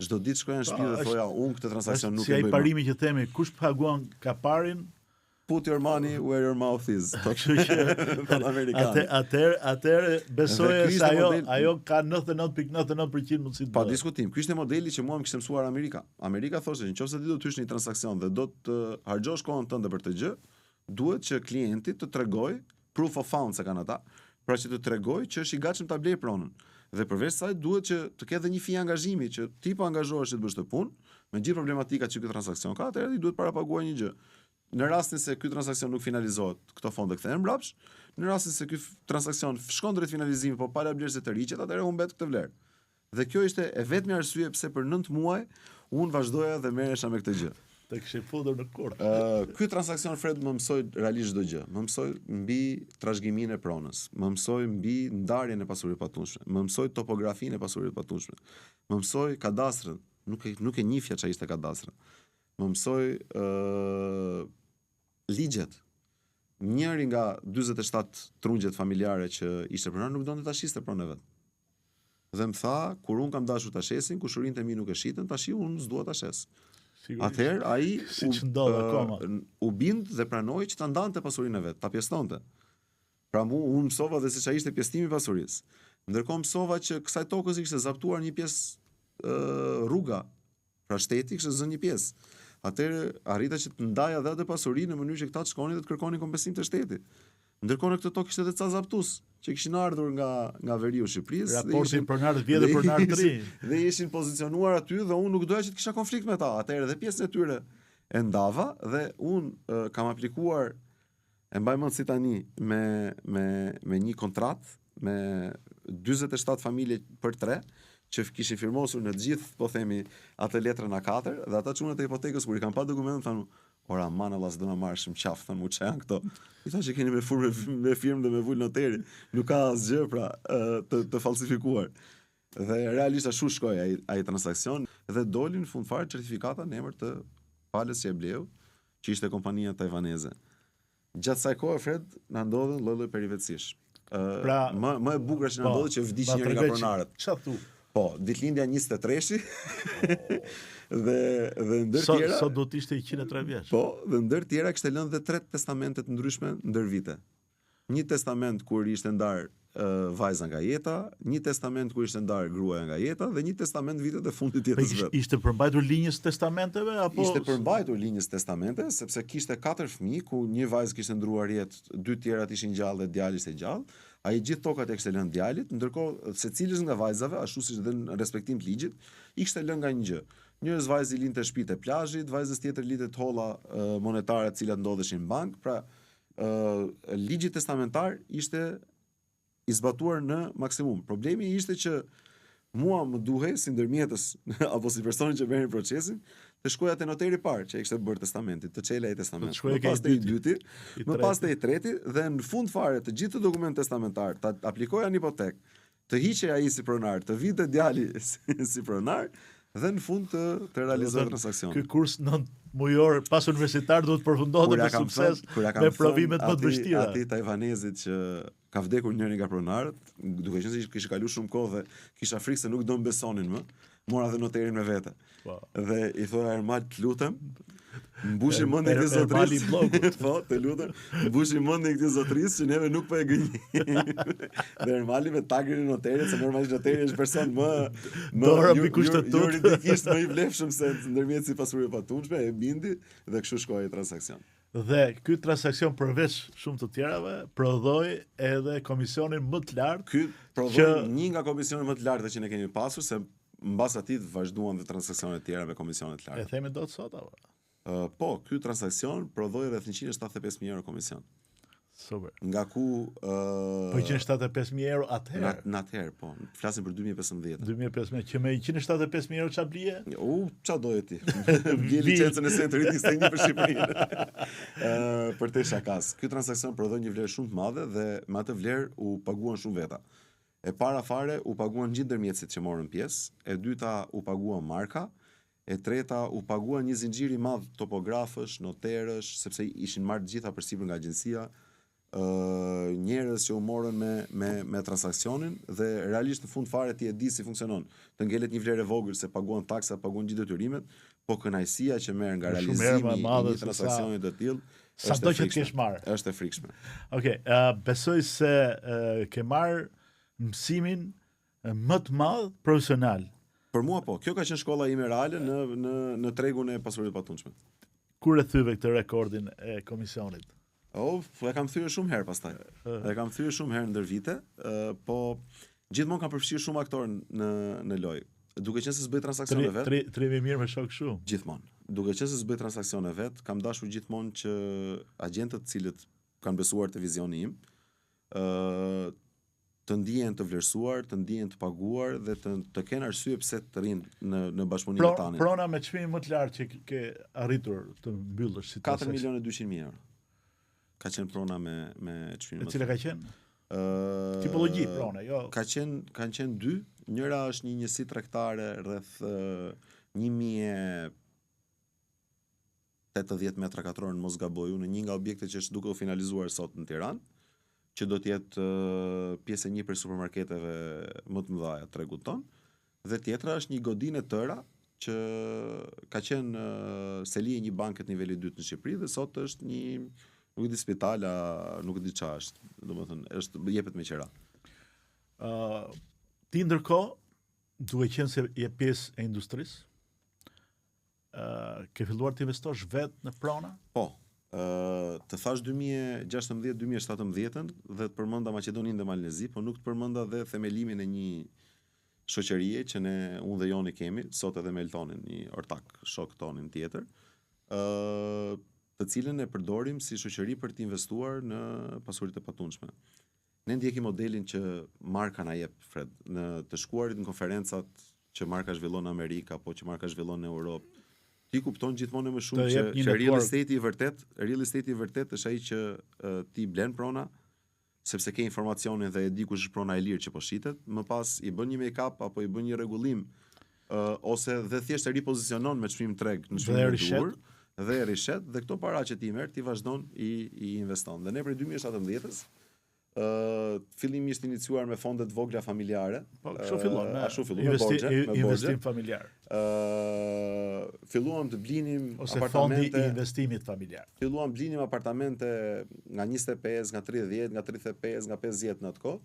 çdo ditë shkoja në shtëpi dhe thoja unë këtë transaksion nuk e bëj.
Si ai parimi që themi, kush paguan kaparin,
put your money where your mouth is. Kështu që
atëherë besoje se ajo ka 99.99% mundësi të.
Pa diskutim. Ky ishte modeli që mua më kishte mësuar Amerika. Amerika thoshte që nëse ti do të hysh në një transaksion dhe do të harxhosh kohën tënde për të gjë, duhet që klienti të tregoj proof of funds se kanë ata, pra që të tregoj që është i gatshëm ta blej pronën. Dhe përveç saj duhet që të ketë një fije angazhimi që ti po angazhohesh të bësh të punë, me gjithë problematikat që ky transaksion ka, atëherë ti duhet parapaguar një gjë. Në rastin se ky transaksion nuk finalizohet, këto fonde kthehen mbrapsht. Në rastin se ky transaksion shkon drejt finalizimit, po para blerëse të riqet, atëherë humbet këtë vlerë. Dhe kjo ishte e vetmi arsye pse për 9 muaj unë vazhdoja dhe merresha me këtë gjë.
Të kishte futur në kurr.
Ky transaksion Fred më mësoi realisht çdo gjë. Më mësoi mbi trashëgiminë e pronës, më mësoi mbi ndarjen e pasurisë patundshme, më mësoi topografinë e pasurisë patundshme. Më mësoi kadastrën, nuk e njihja çfarë ishte kadastra. Më mësoi ligjet. Njëri nga 47 trungjet familjare që ishte pronar nuk donte ta shiste pronën vet. Dhe më tha, kur un kam dashur ta shesin, kushurinë e mi nuk e shitën, tash un s'dua ta shes. Atëherë ai u bind dhe pranoi që ta ndante pasurinë e vet, ta pjestonte. Pra unë mësova dhe se çfarë ishte pjestimi i pasurisë. Ndërkohë mësova që kësaj tokës i kishte zaptuar një pjesë rruga. Pra shteti kishte zënë një pjesë. Atëherë arrita që të ndaja dhe atë pasuri në mënyrë që këta të shkonin dhe të kërkonin kompensim të shtetit. Ndërkohë në këtë tokë kishte edhe ca zaptues që kishin ardhur nga veriu i Shqipërisë,
raportin pronarët vjetë dhe pronarët të ri.
Dhe ishin pozicionuar aty dhe unë nuk doja që të kisha konflikt me ta. Atëherë dhe pjesën e tyre e ndava dhe unë kam aplikuar, e mbaj mend si tani, me një kontratë me 47 familje për 3 që kishin firmosur në të gjithë, po themi, atë letrën A4 dhe ata çunat e hipotekës kur i kanë pa dokumentin thanë, ora man Allah s'do na marrësh më qafë, thanë, çfarë janë këto? I thashë që keni me firmë dhe me vul noteri, nuk ka asgjë pra të falsifikuar. Dhe realisht ashtu shkoi ai transaksion dhe doli në fund fare certifikata në emër të Palës Qebleu, që ishte kompania tajvaneze. Gjatë kësaj kohe Fred na ndodhen lloj perivetësish. Më e bukur që na ndodhi që vdiq njëri nga pronarët.
Çfarë thu?
Po, ditëlindja 23-shi. dhe ndër tjera
sot do të ishte 103 vjeç.
Po, dhe ndër tjera kishte lënë dhe 3 testamente të ndryshme ndër vite. Një testament kur ishte ndar vajza nga jeta, një testament kur ishte ndar gruaja nga jeta dhe një testament vitet e fundit të jetës vet.
Ishte përmbajtur linjës testamenteve apo
ishte përmbajtur linjës testamente, sepse kishte 4 fëmijë ku një vajzë kishte ndruar jetë, 2 tjerat ishin gjallë dhe djali ishte gjallë. Ai gjithë tokat e kishte lënë djalit, ndërkohë secilës nga vajzave, ashtu siç dhe në respektim të ligjit, i kishte lënë nga një gjë. Njërës vajzë i linte shtëpitë e plazhit, vajzës tjetër linte holla monetare të cilat ndodheshin në bank, pra ligji testamentar ishte i zbatuar në maksimum. Problemi ishte që mua më duhej si ndërmjetës apo si personi që bëri procesin, të shkoja te noteri i parë që ai kishte bërë testamentin, të çela ai testament. Më pas te i dyti, më pas te i treti dhe në fund fare të gjithë dokumentet testamentar, ta aplikoja në hipotek, të hiqej ai si pronar, të vinte djali si pronar dhe në fund të realizohet transaksion.
Ky kurs 9 mujor pas universitar duhet përfundohet me sukses me provimet më të vështira.
Ati tajvanezit që ka vdekur njëri nga pronarët, duke qenë se kishte kaluar shumë kohë dhe kisha frikë se nuk do mbesonin më, mora dhe noterin me vete. Dhe i thoya Ermal, të lutem, mbushi mendin këtë zotërisë. Po, të lutem, mbushi mendin këtë zotërisë që neve nuk po e gënjejmë. Dhe Ermali me tagrin e noterit, se normalisht noteri është person më juridikisht më i vlefshëm se ndërmjet si pasuri e patundshme, e bindi dhe kështu shkoi transaksion.
Dhe ky transaksion përveç shumë të tjerave prodhoi edhe komisionin më të lartë.
Ky prodhoi një nga komisionet më të larta që ne kemi pasur, se mbas atij vazhduan dhe transaksionet tjera me komisione të larta.
E themi dot sot apo?
Po, ky transaksion prodhoi rreth 175.000 euro komision.
Super.
Nga ku
po 175.000 euro atëherë.
Në atëherë, po. Flasim për 2015.
2015 që me 175.000 euro ç'a blije?
Ç'a doje ti? Bie licencën e Centrit ishte një për Shqipërinë. Për të shakas. Ky transaksion prodhoi një vlerë shumë të madhe dhe me atë vlerë u paguan shumë veta. E para fare u paguan gjithë ndërmjetësit që morën pjesë, e dyta u paguan marka, e treta u paguan një zinxhir i madh topografësh, noterësh, sepse ishin marrë gjitha përsipër nga agjencia, njerëz që u morën me transaksionin dhe realisht në fund fare ti e di si funksionon. Të ngelet një vlerë e vogël se paguan taksa, paguan gjithë detyrimet, po kënaqësia që merr nga realizimi i një transaksioni të tillë
sado që të kesh marrë.
Është e frikshme.
Okej, besoj se ke marrë mësimin më të madh profesional.
Për mua po, kjo ka qenë shkolla ime reale në tregun e pasurisë patundshme.
Kur e thyve këtë rekordin e komisionit?
E kam thyer shumë herë pastaj. E kam thyer shumë herë ndër vite, po gjithmonë kam përfshirë shumë aktorë në lojë. Duke qenë se s'bëj transaksione vet.
Trimi mirë me shok shumë.
Gjithmonë. Duke qenë se s'bëj transaksione vet, kam dashur gjithmonë që agjentët cilët kanë besuar te vizioni im, të ndihen të vlerësuar, të ndihen të paguar dhe të kenë arsye pse të rrinë në bashkëpunimin tanë.
Prona me çmimin më të lartë që ke arritur të mbyllësh si
4.200.000 euro. Ka qenë prona me çmimin.
E cila ka qenë? Tipologji prona, jo.
Kanë qenë dy. Njëra është një njësi tregtare rreth 1080 metra katror në mos gaboj, në një nga objektet që është duke u finalizuar sot në Tiranë, që do të jetë pjesë e një prej supermarketeve më të mëdha të tregut ton, dhe tjetra është një godinë e tëra që ka qenë seli e një banke të nivelit 2 në Shqipëri dhe sot është një nuk di spital, nuk di çfarë është, domethënë jepet me qira.
Ti ndërkohë, duke qenë se je pjesë e industrisë, ke filluar të investosh vetë në prona?
Po. Të thash 2016-2017 dhe të përmenda Maqedoninë dhe Malnezi, po nuk të përmenda dhe themelimin e një shoqërie që unë dhe Joni kemi, sot edhe me Eltonin, një ortak shok tonin tjetër, të cilën e përdorim si shoqëri për të investuar në pasuritë e patundshme. Ne ndjekim modelin që marka na jep, Fred, në të shkuarit në konferencat që marka zhvillon në Amerikë apo që marka zhvillon në Europë. Ti kupton gjithmonë më shumë që real estate i vërtet është ai që ti blen prona, sepse ke informacionin dhe e di kush është prona e lirë që po shitet, më pas i bën një make-up apo i bën një rregullim, ose dhe thjesht e ripozicionon me çmim treg në çmim të dur dhe e rishet, dhe këto para që ti merr ti vazhdon i investon. Dhe ne prej 2017-s fillimisht iniciuar me fondet vogla familjare.
Po, kështu fillon
me borxhe,
investim familjar.
Filluam të blinim
ose
apartamente,
fondi i investimit familjar.
Filluam blinim apartamente nga 25, nga 30, nga 35, nga 50 në atë kohë,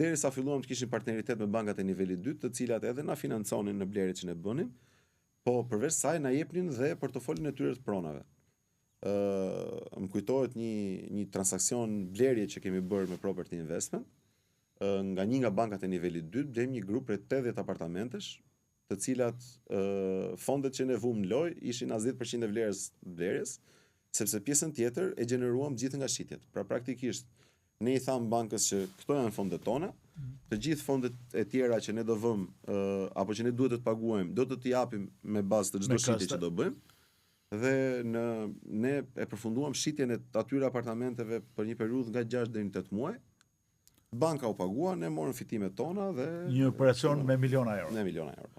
derisa filluam të kishim partneritet me bankat e nivelit 2, të cilat edhe na financonin në blerjet që ne bënim, po përveç saj na jepnin dhe portofolin e tyre të pronave. Më kujtohet një transakcion blerje që kemi bërë me property investment, nga një nga bankat e nivelit 2, blem një grup prej 80 apartamentesh, të cilat fondet që ne vum në loj ishin 10% e vlerës, sepse pjesën tjetër e gjeneruam gjithë nga shitjet. Pra praktikisht ne i tham bankës që këto janë fondet tona, të gjithë fondet e tjera që ne do vëm apo që ne duhet të paguajmë, do të t'i japim me bazë të çdo shitje që do bëjmë. Dhe ne e përfunduam shitjen e atyre apartamenteve për një periudhë nga 6 deri në 8 muaj. Banka u pagua, ne morëm fitimet tona dhe
një operacion me miliona euro.
Me miliona euro.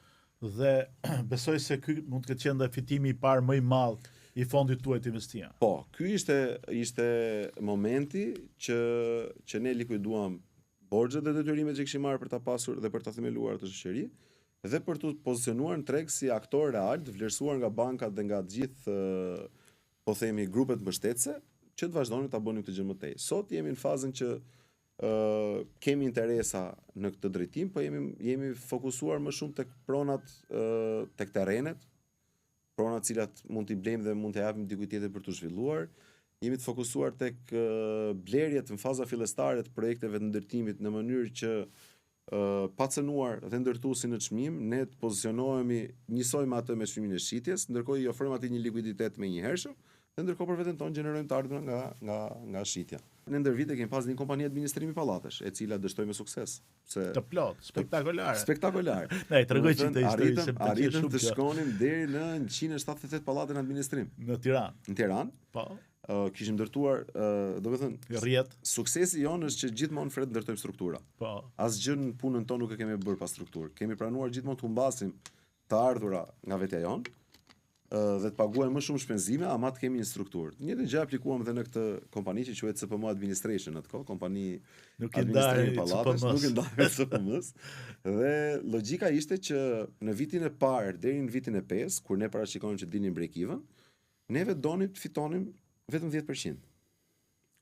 Dhe besoj se ky mund të ketë qenë dhe fitimi i parë më i madh i fondit tuaj të investime.
Po, ky ishte momenti që ne likuiduam borxhet dhe detyrimet që kishim marrë për ta pasur dhe për ta themeluar atë shoqëri, dhe për të pozicionuar në treg si aktor real, të vlerësuar nga bankat dhe nga të gjithë, po themi, grupet mbështetëse, që të vazhdonim ta bënim këtë gjë më tej. Sot jemi në fazën që kemi interesa në këtë drejtim, po jemi fokusuar më shumë tek pronat, tek terrenet, pronat cilat mund t'i blejmë dhe mund t'i japim dikujt tjetër për të zhvilluar. Jemi të fokusuar tek blerjet në faza fillestare të projekteve të ndërtimit në mënyrë që pa cënuar dhe ndërtuesin në çmim, ne të pozicionohemi njësoj me atë me çmimin e shitjes, ndërkohë i ofrojmë atij një likuiditet më njëhershëm, dhe ndërkohë për veten tonë gjenerojmë të ardhurën nga shitja. Ne ndër vite kemi pas një kompani administrimi pallatesh, e cila dështoi me sukses.
Të plot, spektakolare.
Spektakolar.
Ne tregoj çfarë histori se
arritëm të shkonim deri në 178 pallate në administrim.
Në Tiranë.
Në Tiranë.
Po.
Kishim ndërtuar, domethënë,
rrjet.
Suksesi jonë është që gjithmonë Fred ndërtojmë struktura.
Po.
Asgjë në punën tonë nuk e kemi bërë pa strukturë. Kemi pranuar gjithmonë të humbasim të ardhura nga vetja jonë, dhe të paguajnë më shumë shpenzime, ama të kemi një strukturë. Njëjtën gjë aplikuam edhe në këtë kompani që quhet CPM Administration atko, kompani administrimi pallatesh, nuk e ndajmë CPM-s. Dhe logjika ishte që në vitin e parë deri në vitin e 5, kur ne parashikonim që dilnim break even, neve donim të fitonim vetëm 10%.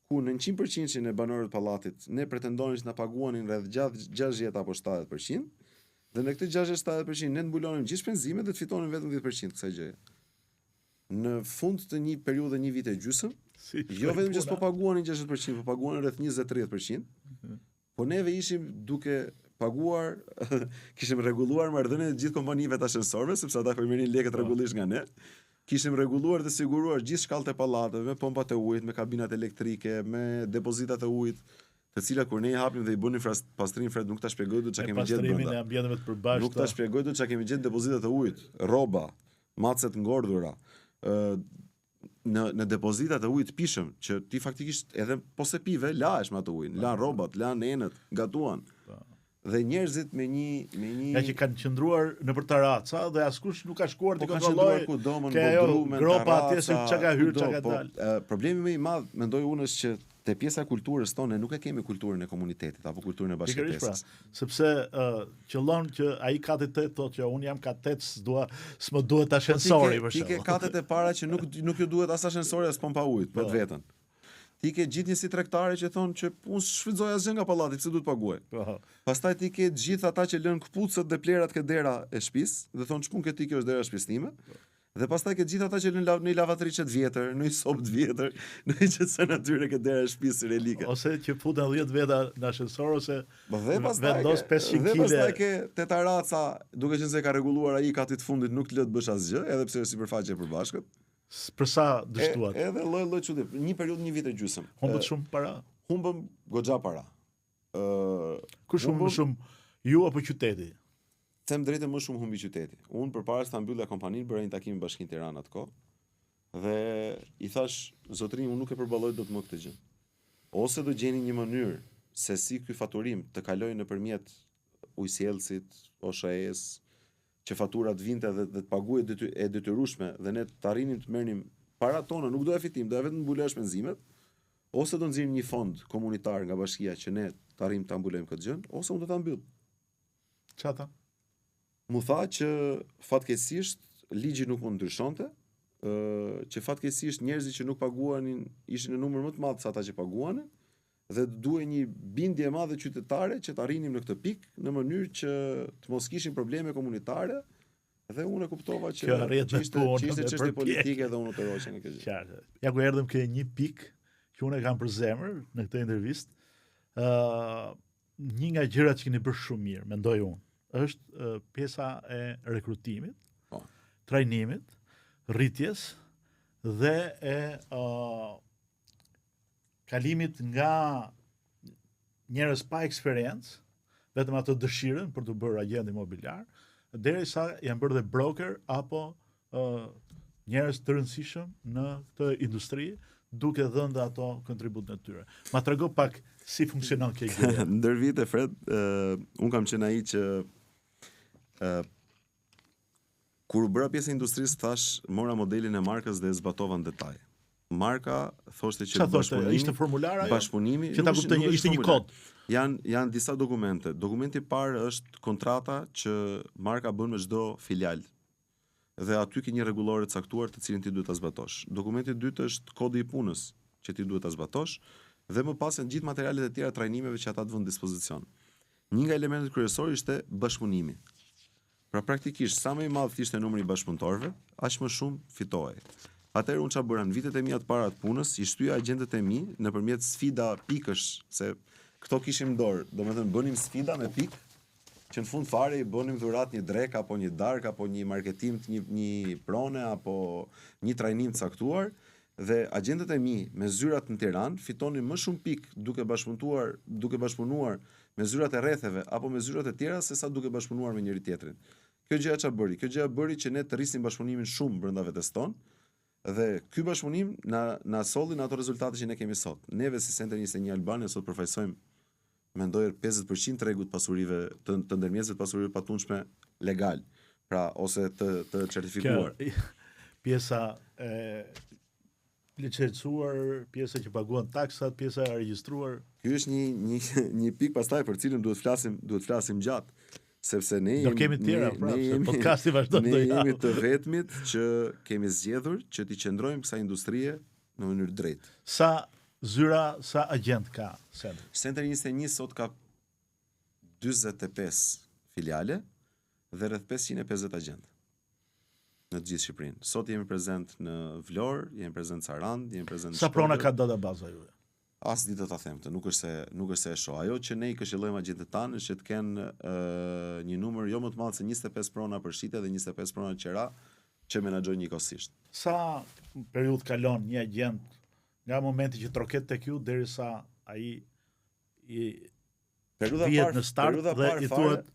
Ku në 100% e banorëve të pallatit ne pretendonin që na paguanin rreth 60 apo 70%, dhe në këtë 60-70% ne mbulonim gjithë shpenzimet dhe të fitonim vetëm 10% kësaj gjëje. Në fund të një periudhe një vit e gjysmë, jo vetëm që s'po paguanin 60%, po paguanin rreth 20-30%, po neve ishim duke paguar, kishim rregulluar marrëdhënien e gjithë kompanive të ashensorëve, sepse ata po merrin lekët rregullisht nga ne. Kishim rregulluar dhe siguruar gjithë shkallët e pallateve, me pompat e ujit, me kabinat elektrike, me depozitat e ujit, të cilat kur ne i hapim dhe i bënim pastrim Fred, nuk ta shpjegoj dot çka kemi gjetë brenda.
Pastrimin e ambienteve të përbashkëta.
Nuk ta shpjegoj dot çka kemi gjetë depozitat e ujit, rroba, macet ngordhura, në depozitat e ujit pishëm, që ti faktikisht edhe po se pive, lahesh me ato ujin, lan rrobat, lan enët, gatuan. Dhe njerëzit me një
ja që kanë qëndruar në për taraca dhe askush nuk ka shkuar të
kontrollojë kudo më në bodrum, me
gropa atje se çka ka hyrë, çka ka dalë.
Problemi më i madh mendoj unë është që te pjesa e kulturës tonë nuk e kemi kulturën e komunitetit apo kulturën e bashkëtesës.
Sepse qëllon që ai ka 8 thotë që un jam ka 8, s'më duhet ashensori për shkak.
Ti ke katet e para që nuk ju duhet as ashensori as pompa ujit për vetën. Ti ke gjithë një si tregtare që thonë që unë shfrytëzoj asgjë nga pallati, pse duhet paguaj. Pastaj ti ke gjithë ata që lën kputucët dhe plerat ke dera e shtëpisë dhe thonë ç'pun ke ti, kjo është dera e shtëpisë time. Dhe pastaj ke gjithë ata që lën në lavatriçe të vjetër, në sopë të vjetër, në qetësi natyre ke dera e shtëpisë relike.
Ose që futen 10 veta në ashensor ose
vendos
500 kg.
Dhe pastaj ke tetaraca, duke qenë se ka rregulluar ai kati të fundit, nuk të lë të bësh asgjë, edhe pse është sipërfaqe e përbashkët.
Për sa dështuat.
Edhe lloj çudi. Një periudhë, një vit e gjysmë.
Humbët shumë para.
Humbëm goxha para.
Kush humbë më shumë, ju apo qyteti?
Them drejtë, më shumë humbi qyteti. Unë përpara se ta mbyllja kompaninë, bëra një takim në Bashkinë Tiranë atko. Dhe i thash, zotërin, unë nuk e përballoj dot më këtë gjë. Ose do gjeni një mënyrë se si ky faturim të kalojë nëpërmjet ujësjellësit, OSHE-s, që faturat vinte dhe të paguhet e detyrueshme dhe ne të arrinim të merrnim para tona, nuk do e fitim, do vetëm mbulojmë shpenzimet, ose do nxjerrim një fond komunitar nga bashkia që ne të arrijmë ta mbulojmë këtë gjë, ose unë do ta mbyll.
Çata?
Mu tha që fatkeqësisht ligji nuk mund ndryshonte, që fatkeqësisht njerëzit që nuk paguanin ishin në numër më të madh se ata që paguanin, dhe duhej një bindje e madhe qytetare që të arrinim në këtë pikë në mënyrë që të mos kishin probleme komunitare, dhe unë e kuptova që ishte çështje politike dhe unë utëroqja në këtë gjë.
Qartë. Ja ku erdhëm ke një pikë që unë e kam për zemër në këtë intervistë. Një nga gjërat që keni bërë shumë mirë, mendoj unë, është pjesa e rekrutimit, trajnimit, rritjes dhe e kalimit nga njerëz pa eksperiencë, vetëm ato dëshirën për të bërë agent imobiliar, derisa janë bërë dhe broker apo njerëz të rëndësishëm në këtë industri, duke dhënë ato kontributin e tyre. Ma trego pak si funksionon kjo gjë.
Ndër vite, Fred, un kam qenë ai që kur bëra pjesë e industrisë, thash, mora modelin e markës dhe e zbatova në detaj. Marka thoshte që
ishte formular ajo?
Bashkëpunimi,
që ta kuptoj, ishte një kod.
Janë disa dokumente. Dokumenti i parë është kontrata që marka bën me çdo filial. Dhe aty ke një rregullore të caktuar të cilin ti duhet ta zbatosh. Dokumenti i dytë është kodi i punës që ti duhet ta zbatosh dhe më pas janë gjithë materialet e tjera trajnimeve që ata të vënë në dispozicion. Një nga elementet kryesorë ishte bashkëpunimi. Pra praktikisht sa më i madh ishte numri i bashkëpunëtorëve, aq më shumë fitohej. Atëherë unë çfarë bëra në vitet e mia të para të punës, i shtyja agjentët e mi nëpërmjet sfida pikësh, se këto kishim dorë, domethënë bënim sfida me pikë, që në fund fare i bënim dhurat një drek apo një dark apo një marketim të një prone apo një trajnim të caktuar, dhe agjentët e mi me zyrat në Tiranë fitonin më shumë pikë duke bashkëpunuar me zyrat e rretheve apo me zyrat e tjera sesa duke bashkëpunuar me njëri tjetrin. Kjo gjë çfarë bëri? Kjo gjë bëri që ne të rrisim bashkëpunimin shumë brenda vetes tonë. Dhe ky bashkëpunim na solli në ato rezultate që ne kemi sot. Neve si Center 21 Albania sot përfaqësojmë mendoj 50% të rregullt pasurive të ndërmjetësve të pasurive patundshme legal, pra ose të certifikuar.
pjesa e licencuar, pjesa që paguan taksat, pjesa e regjistruar.
Ky është një pikë pastaj për cilën duhet flasim gjatë, sepse ne
kemi tjera, podcasti vazhdon
ne jemi të vetmit që kemi zgjedhur që t'i qëndrojmë kësaj industrie në mënyrë drejtë.
Sa zyra, sa agent ka Center?
Center 21 sot ka 45 filiale dhe rreth 550 agent në të gjithë Shqipërinë. Sot jemi prezent në Vlorë, jemi prezent në Sarandë, jemi prezent në
Sa prona ka databaza juaj?
As di të ta them këtë, nuk është se e shoh. Ajo që ne i këshillojmë agjentët tanë është që të kenë një numër jo më të madh se 25 prona për shitje dhe 25 prona qera që menaxhojnë njëkohësisht.
Sa periudhë kalon një agent nga momenti që troket tek ju derisa ai vihet në start dhe i thuhet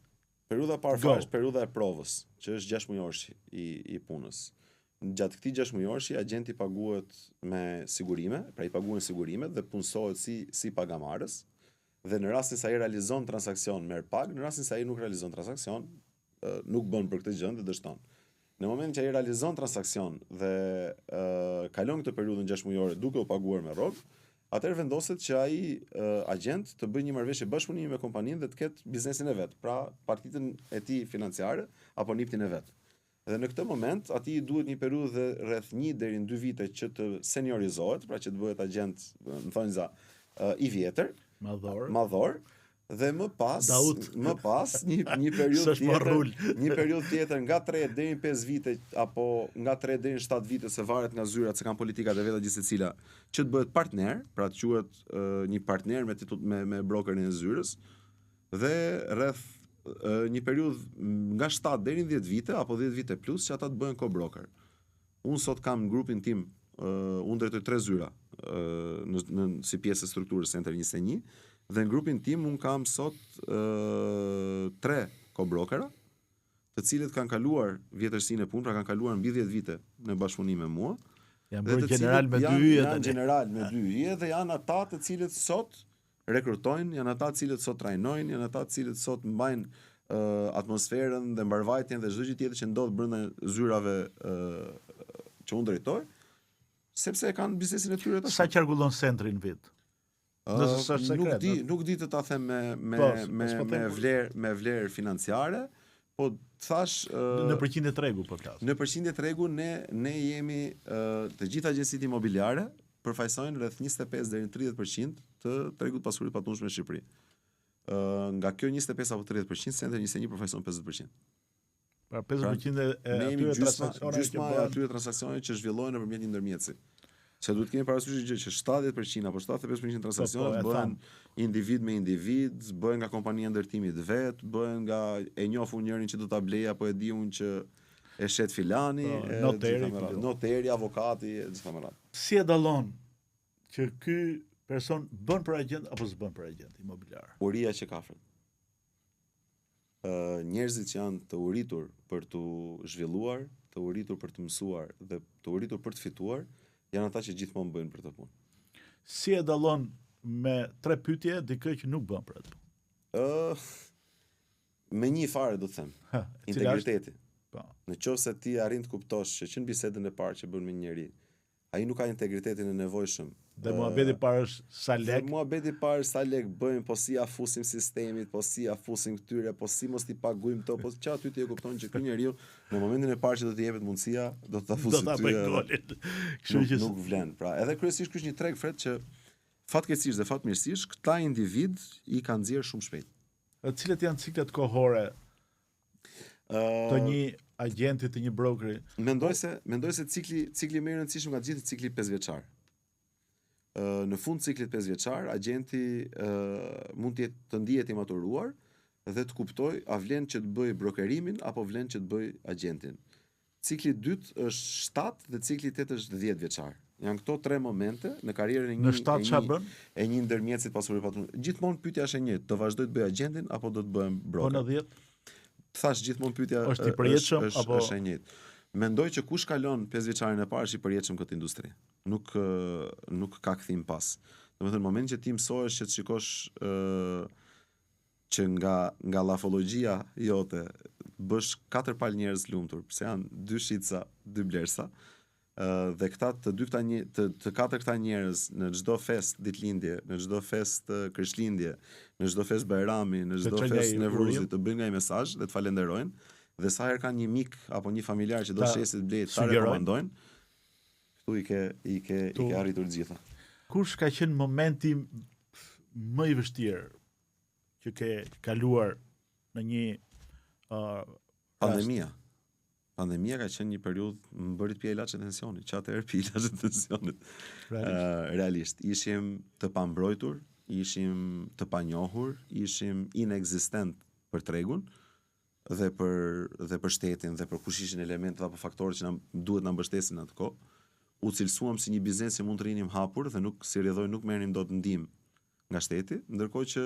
periudha parë fare është periudha e provës, që është 6 mujorshi i punës. Gjatë këtij 6 mujorshi agenti paguhet me sigurime, pra i paguhen sigurimet dhe punësohet si pagamarrës, dhe në rastin se ai realizon transaksion merr pagë, në rastin se ai nuk realizon transaksion, nuk bën për këtë gjë dhe dështon. Në momentin që ai realizon transaksion dhe kalon këtë periudhën 6 mujore duke u paguar me rrogë, atëherë vendoset që ai agent të bëjë një marrëveshje bashkëpunimi me kompaninë dhe të ketë biznesin e vet, pra partitën e tij financiare apo niptin e vet. Dhe në këtë moment atij duhet një periudhë rreth 1 deri në 2 vite që të seniorizohet, pra që të bëhet agent, më thonë za, i vjetër, madhor, dhe më pas një periudhë tjetër nga 3 deri në 5 vite apo nga 3 deri në 7 vite, se varet nga zyrat, se kanë politikat e veta gjithsecila, që të bëhet partner, pra të quhet një partner me brokerin e zyrës, dhe rreth një periudhë nga 7 deri në 10 vite apo 10 vite plus që ata të bëhen co-broker. Unë sot kam në grupin tim, unë drejtoj 3 zyra si pjesë e strukturës Center 21, dhe në grupin tim unë kam sot 3 co-brokera, të cilët kanë kaluar vjetërsinë e punë, pra kanë kaluar mbi 10 vite në bashkëpunim me mua.
Janë general me 2 yje.
Janë general me 2 yje dhe janë ata të cilët sot rekrutojnë, janë ata të cilët sot trajnojnë, janë ata të cilët sot mbajnë atmosferën dhe mbarvajtjen dhe çdo gjë tjetër që ndodh brenda zyrave që unë drejtoj, sepse kanë biznesin e tyre.
Sa qarkullon Centri në vit?
Nuk di të ta them me vlerë financiare, po thash
në përqindje tregu po flas.
Në përqindje tregu ne jemi të gjitha agjencitë imobiliare përfaqësojnë rreth 25 deri në 30% të tregut pasuri patundshme në Shqipëri. Nga kjo 25 apo 30%, Center 21 përfaqëson 50%.
Pra 50% e
atyre transaksioneve që zhvillohen nëpërmjet një ndërmjetësi. Se duhet kemi parasysh gjë që 70% apo 75% transaksionet bëhen individ me individ, bëhen nga kompania ndërtimit vet, bëhen nga e njohur njërin që do ta blej apo e di unë që e shet filani, noteri, avokati, e gjitha më radhë.
Si e dallon që ky person bën për agent apo s'bën për agent imobiliar?
Uria që kafën. Njerëzit që janë të uritur për të zhvilluar, të uritur për të mësuar dhe të uritur për të fituar, janë ata që gjithmonë bëjnë për të punë.
Si e dallon me 3 pyetje dikë që nuk bën për atë punë?
Me një fare do të them. Integriteti. Në qoftë se ti arrin të kuptosh që në bisedën e parë që bën me një njeri, ai nuk ka integritetin e nevojshëm.
Dhe muhabeti parë është sa lek.
Muhabeti parë sa lek bëjmë, po si afusim sistemit, po si afusim këtyre, po si mos t'i paguajmë to, po çfarë ty ti e kupton që ky njeriu në momentin e parë që do të jepet mundësia, do të afusë ty. Kështu që nuk vlen. Pra, edhe kryesisht ky është një treg fret që fatkeqësisht dhe fatmirësisht këta individ i kanë nxjerr shumë shpejt.
Cilat janë ciklet kohore të një agenti, të një brokeri?
Mendoj se cikli më i rëndësishëm nga gjithë cikli 5 vjeçar. Në fund ciklit 5 vjeçar, agenti mund të ndihet i maturuar dhe të kuptoj a vlen që të bëj brokerimin apo vlen që të bëj agentin. Cikli 2 është 7 dhe cikli 8 është 10 vjeçar. Janë këto 3 momente në karrierën e një ndërmjetësit pasuri patundshëm. Gjithmonë pyetja është e njëjtë, do vazhdoj të bëj agentin apo do të bëhem broker?
Po në 10
thash gjithmonë pyetja
është i përjetshëm apo
është e njëjtë. Mendoj që kush kalon 5 vjeçarin e parë është i përjetshëm këtë industri. Nuk ka kthim pas. Domethënë në momentin që ti mësohesh që të shikosh që nga lafologjia jote bësh 4 palë njerëz lumtur, pse janë 2 shitsa, 2 blersa, Dhe të katër këta njerëz në çdo fest ditëlindje, në çdo fest Krishtlindje, në çdo fest Bajrami, në çdo fest Nevruzit të bëjnë një mesazh dhe të falenderojnë, dhe sa herë kanë një mik apo një familjar që do shesit blet, ta rekomandojnë, këtu i ke arritur të gjitha.
Kush ka qenë momenti më i vështirë që ke kaluar në një
pandemia? Pandemia ka qenë një periudhë më bëri të pija ilaçe tensionit, që atëherë pija ilaçe tensionit. Realisht, ishim të pambrojtur, ishim të panjohur, ishim inexistent për tregun dhe për shtetin dhe për kush ishin elementet apo faktorët që duhet na mbështesin atë kohë. U cilësuam si një biznes që mund të rinim hapur dhe nuk merrnim dot ndihmë nga shteti, ndërkohë që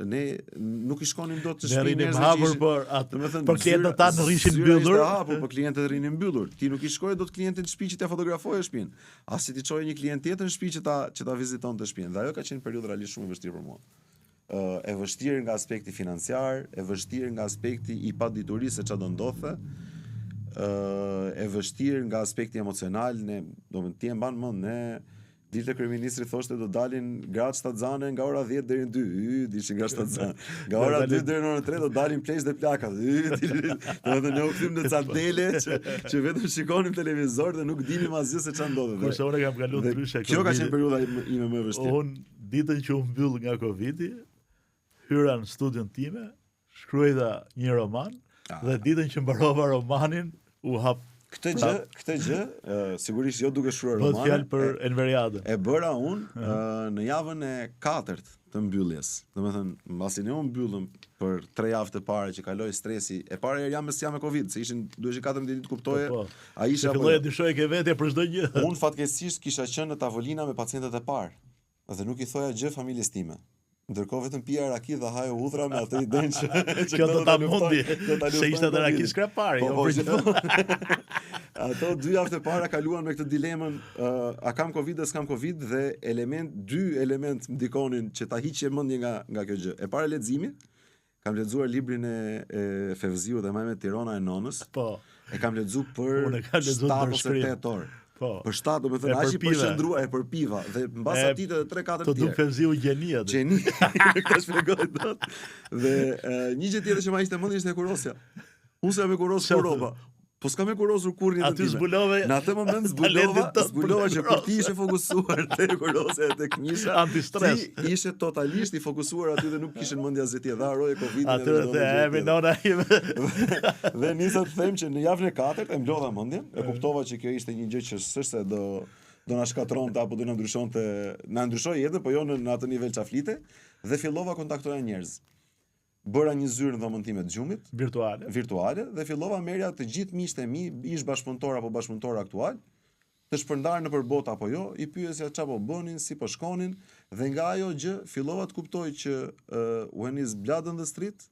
ne nuk i shkonim dot të shtëpi njerëz
hapur për klientët tanë rrishin mbyllur,
por klientët rrinin mbyllur. Ti nuk i shkoje dot klientin në shtëpi që t'ia fotografoje shtëpinë, as si ti çoje një klient tjetër në shtëpi që ta vizitonte shtëpinë. Dhe ajo ka qenë periudhë realisht shumë e vështirë për mua. E vështirë nga aspekti financiar, e vështirë nga aspekti i paditurisë se çfarë do ndodhte. E vështirë nga aspekti emocional, ti e mban mend, ne dilte kryeministri thoshte do dalin gratë shtatzane nga ora 10 deri në 2. Dishin gratë shtatzane. Nga ora 2 deri në orën 3 do dalin pleqë dhe plakat. Domethënë ne u kthym në candele që vetëm shikonim televizor dhe nuk dinim asgjë se çfarë ndodhte.
Kurse unë kam kaluar ndryshe.
Kjo ka qenë periudha ime më e vështirë.
Unë ditën që u mbyll nga Covidi, hyra në studion time, shkruajta një roman dhe ditën që mbarova romanin u hap.
Këtë gjë, sigurisht jo duke shkruar roman.
Bëhet fjalë për Enveriadën.
E bëra unë në javën e 4 të mbylljes. Domethënë, mbasi ne u mbyllëm për 3 javë të para që kaloi stresi. E para herë jam me Covid, se ishin 214 ditë kuptoje. Ai isha
filloi të dyshoje ke vetë për çdo gjë.
Unë fatkeqësisht kisha qenë në tavolina me pacientët e parë dhe nuk i thoja gjë familjes time. Ndërkohë vetëm pija raki dhe hajo hudhra me atë idenë që
kjo do ta mundi, se ishte atë raki skrapari.
Ato 2 javë të para kaluan me këtë dilemën, a kam Covid dhe s'kam Covid, dhe dy element më ndikonin që ta hiqje mendje nga kjo gjë. E para leximi, kam lexuar librin e Fevziu dhe Majmet Tirona e nonës.
Po.
E kam lexuar për 7 ose 8 orë. Për 7, domethënë aq i përqendruar e përpiva dhe mbas atij të 3-4
tjetër. Të duk Fevziu gjenia.
Gjeni. Ka shpjegoj dot. Dhe një gjë tjetër që më ishte mendje ishte kurosja. Unë s'e me kuros Europa. Po s'kam e kurosur kurrë një
aty zbulove.
Në atë moment zbulova që për ti ishe fokusuar te kurosja e te knisha.
Antistres.
Ti ishe totalisht i fokusuar aty dhe nuk kishin mendje asgjë tjetër. Dhe haroje Covidin.
Aty the nona ime.
Dhe nisa të them që në javën e 4 e mblodha mendjen, e kuptova që kjo ishte një gjë që s'është do na shkatronte apo do na ndryshonte, na ndryshoi jetën, po jo në atë nivel çaflite, dhe fillova kontaktoja njerëz. Bëra një zyrë në dhomën time të gjumit virtuale dhe fillova merja të gjithë miqtë e mi, ish bashkëpunëtor apo bashkëpunëtor aktual, të shpërndarë nëpër botë apo jo, i pyesja çfarë po bënin, si po shkonin, dhe nga ajo gjë fillova të kuptoj që when is blood on the street,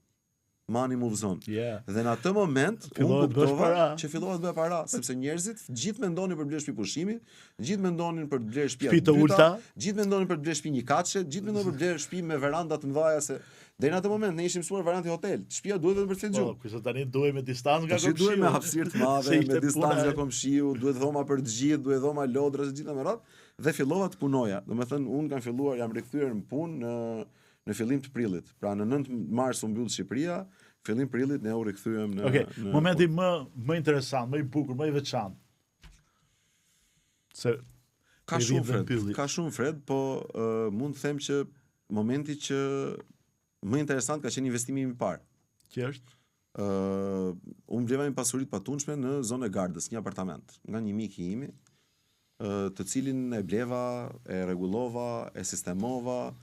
money moves on. Dhe në atë moment unë kuptova që fillova të bëja para, sepse njerëzit gjithë mendonin për të blerë shtëpi pushimi, gjithë mendonin për të blerë shtëpi të dyta, gjithë mendonin për të blerë shtëpi një kaçe, gjithë mendonin për të blerë shtëpi me veranda të mëdha, se deri në atë moment ne ishim mësuar varianti hotel. Shtëpia duhet vetëm për të gjuhë.
Po, kurse tani duhet me distancë nga komshiu.
Duhet me hapësirë të madhe, me distancë nga komshiu, duhet dhoma për të gjithë, duhet dhoma lodra të gjitha me radhë, dhe fillova të punoja. Domethënë unë kam filluar, jam rikthyer në punë në fillim të prillit. Pra në 9 mars u mbyll Shqipëria, fillim prillit ne u rikthyem në
momenti më interesant, më i bukur, më i veçantë. Se
ka shumë Fred, po mund të them që momenti që më interesant ka qenë investimi im i parë.
Që është?
Unë bleva një pasuri të patundshme në zonën e Gardës, një apartament, nga një mik i imi, të cilin e bleva, e rregullova, e sistemova,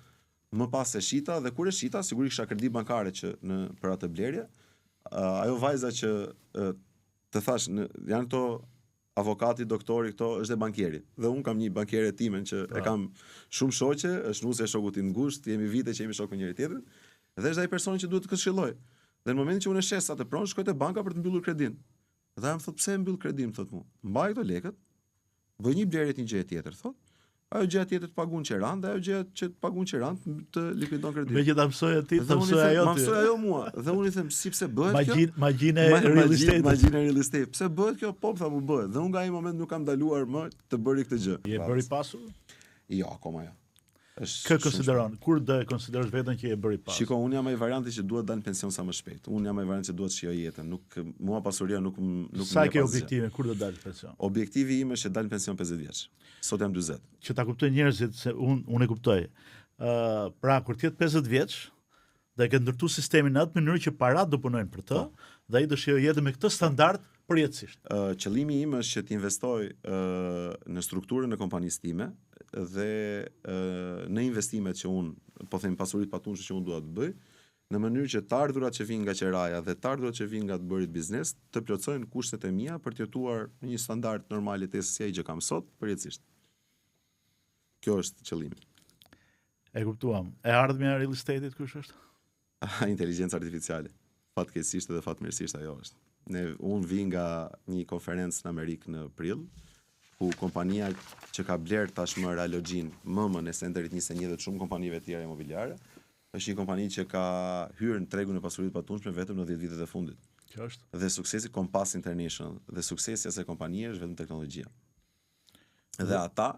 më pas e shita, dhe kur e shita, sigurisht kisha kredi bankare që për atë blerje. Ajo vajza që të thash, janë këto avokati, doktori, këto është e bankieri. Dhe unë kam një bankiere timen që e kam shumë shoqe, është nuse e shokut i ngushtë, jemi vite që jemi shokë njëri tjetrin, dhe është ai personi që duhet të këshilloj. Dhe në momentin që unë e shes atë pronë, shkoj te banka për të mbyllur kredin. Dhe ai më thot, pse e mbyll kredin, thot mua. Mbaj këto lekët, bëj një blerje një gjë tjetër, thot, Ajo gjëja tjetër të paguën qiran dhe ajo gjëja që të paguën qiran të likuidon kreditin.
Me që ta mësoj ti, ta mësoj ajo ti.
Mësoj ajo mua. Dhe unë i them, si pse bëhet kjo?
Magjinë e real estate.
Magjinë e real estate. Pse bëhet kjo? Po, tha mu bëhet. Dhe unë nga ai moment nuk kam ndaluar më të bëri këtë gjë.
Je bëri pasur?
Jo, akoma jo.
Kë konsideron? Kur do e konsiderosh veten që je bëri pasur?
Shiko, unë jam ai varianti që duhet dal në pension sa më shpejt. Unë jam ai varianti që duhet shijoj jetën. Mua pasuria nuk
sa ke objektive, kur do dal në pension?
Objektivi im është që dal në pension 50 vjeç. Sot jam 40.
Që ta kuptoj njerëzit se unë e kuptoj. Pra kur ti je 50 vjeç, dhe ke ndërtu sistemin në atë mënyrë që parat do punojnë për të, dhe ai do shijojë jetën me këtë standard përjetësisht.
Qëllimi im është që të investoj në strukturën e kompanisë time dhe në investimet që unë, po them pasuritë patunshme që unë dua të bëj, në mënyrë që të ardhurat që vijnë nga qeraja dhe të ardhurat që vijnë nga të bërit biznes të plotësojnë kushtet e mia për të jetuar në një standard normaliteti si ai që kam sot përjetësisht. Kjo është qëllimi.
E kuptuam. E ardhmja e real estate-it kush është?
Inteligjenca artificiale. Fatkeqësisht dhe fatmirësisht ajo është. Unë vi nga një konferencë në Amerikë në prill, ku kompania që ka bler tashmë Realogjin, mëmën e Centerit 21 dhe shumë kompanive tjera imobiliare, është një kompani që ka hyrë në tregun e pasuritë patundshme vetëm në 10 vitet e fundit.
Kjo është.
Dhe suksesi Compass International dhe suksesi asaj kompanie është vetëm teknologjia. Dhe ata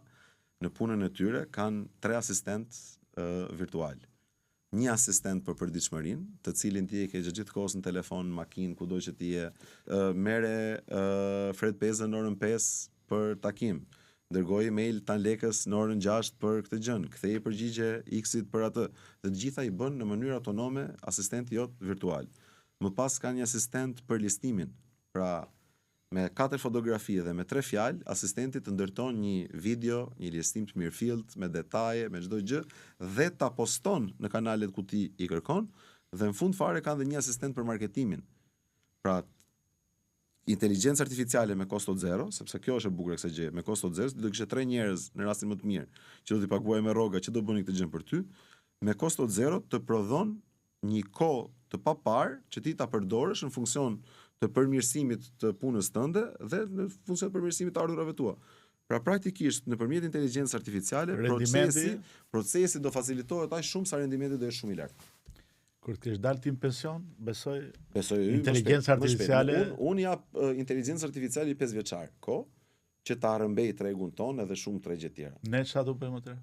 në punën e tyre kanë 3 asistentë virtual. Një asistent për përditshmërinë, të cilin ti e ke gjithë kohës në telefon, makinë, kudo që ti je, merre Fred Pezën në orën 5 për takim, dërgoj email tan lekës në orën 6 për këtë gjën, kthej përgjigje X-it për atë. Dhe të gjitha i bën në mënyrë autonome asistenti jot virtual. Më pas ka një asistent për listimin. Pra, me 4 fotografi dhe me 3 fjalë, asistenti të ndërton një video, një listim të mirëfillt me detaje, me çdo gjë dhe ta poston në kanalet ku ti i kërkon, dhe në fund fare kanë dhe një asistent për marketimin. Pra, inteligjencë artificiale me kosto zero, sepse kjo është e bukur e kësaj gjëje, me kosto zero, do kishte 3 njerëz në rastin më të mirë, që do t'i paguaj me rroga, që do bënin këtë gjë për ty, me kosto zero të prodhon një kohë të papar që ti ta përdorësh në funksion të përmirësimit të punës tënde dhe në funksion të përmirësimit të ardhurave tua. Pra praktikisht nëpërmjet inteligjencës artificiale procesi do facilitohet aq shumë sa rendimenti do jetë shumë i lartë.
Kur të kesh dalë ti në pension, besoj
inteligjencë artificiale. Unë jap inteligjencë artificiale i 5 vjeçar, që ta rrëmbej tregun ton edhe shumë tregje tjera.
Ne çfarë do bëjmë atëherë?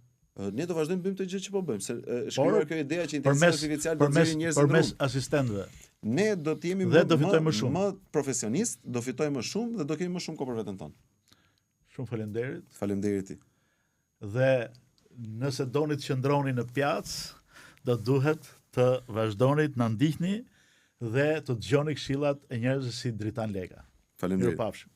Ne do vazhdojmë bëjmë të gjë që po bëjmë, se shkruar kjo ideja që inteligjenca artificiale do të nxjerrë njerëz
përmes asistentëve.
Ne do të jemi më profesionist, do fitojmë më shumë dhe do kemi më shumë kohë për veten tonë.
Shumë faleminderit.
Faleminderit ti.
Dhe nëse doni të qëndroni në pjatës, do duhet të vazhdoni të na ndiqni dhe të dëgjoni këshillat e njerëzve si Dritan Lega.
Faleminderit.
Mirupafshim.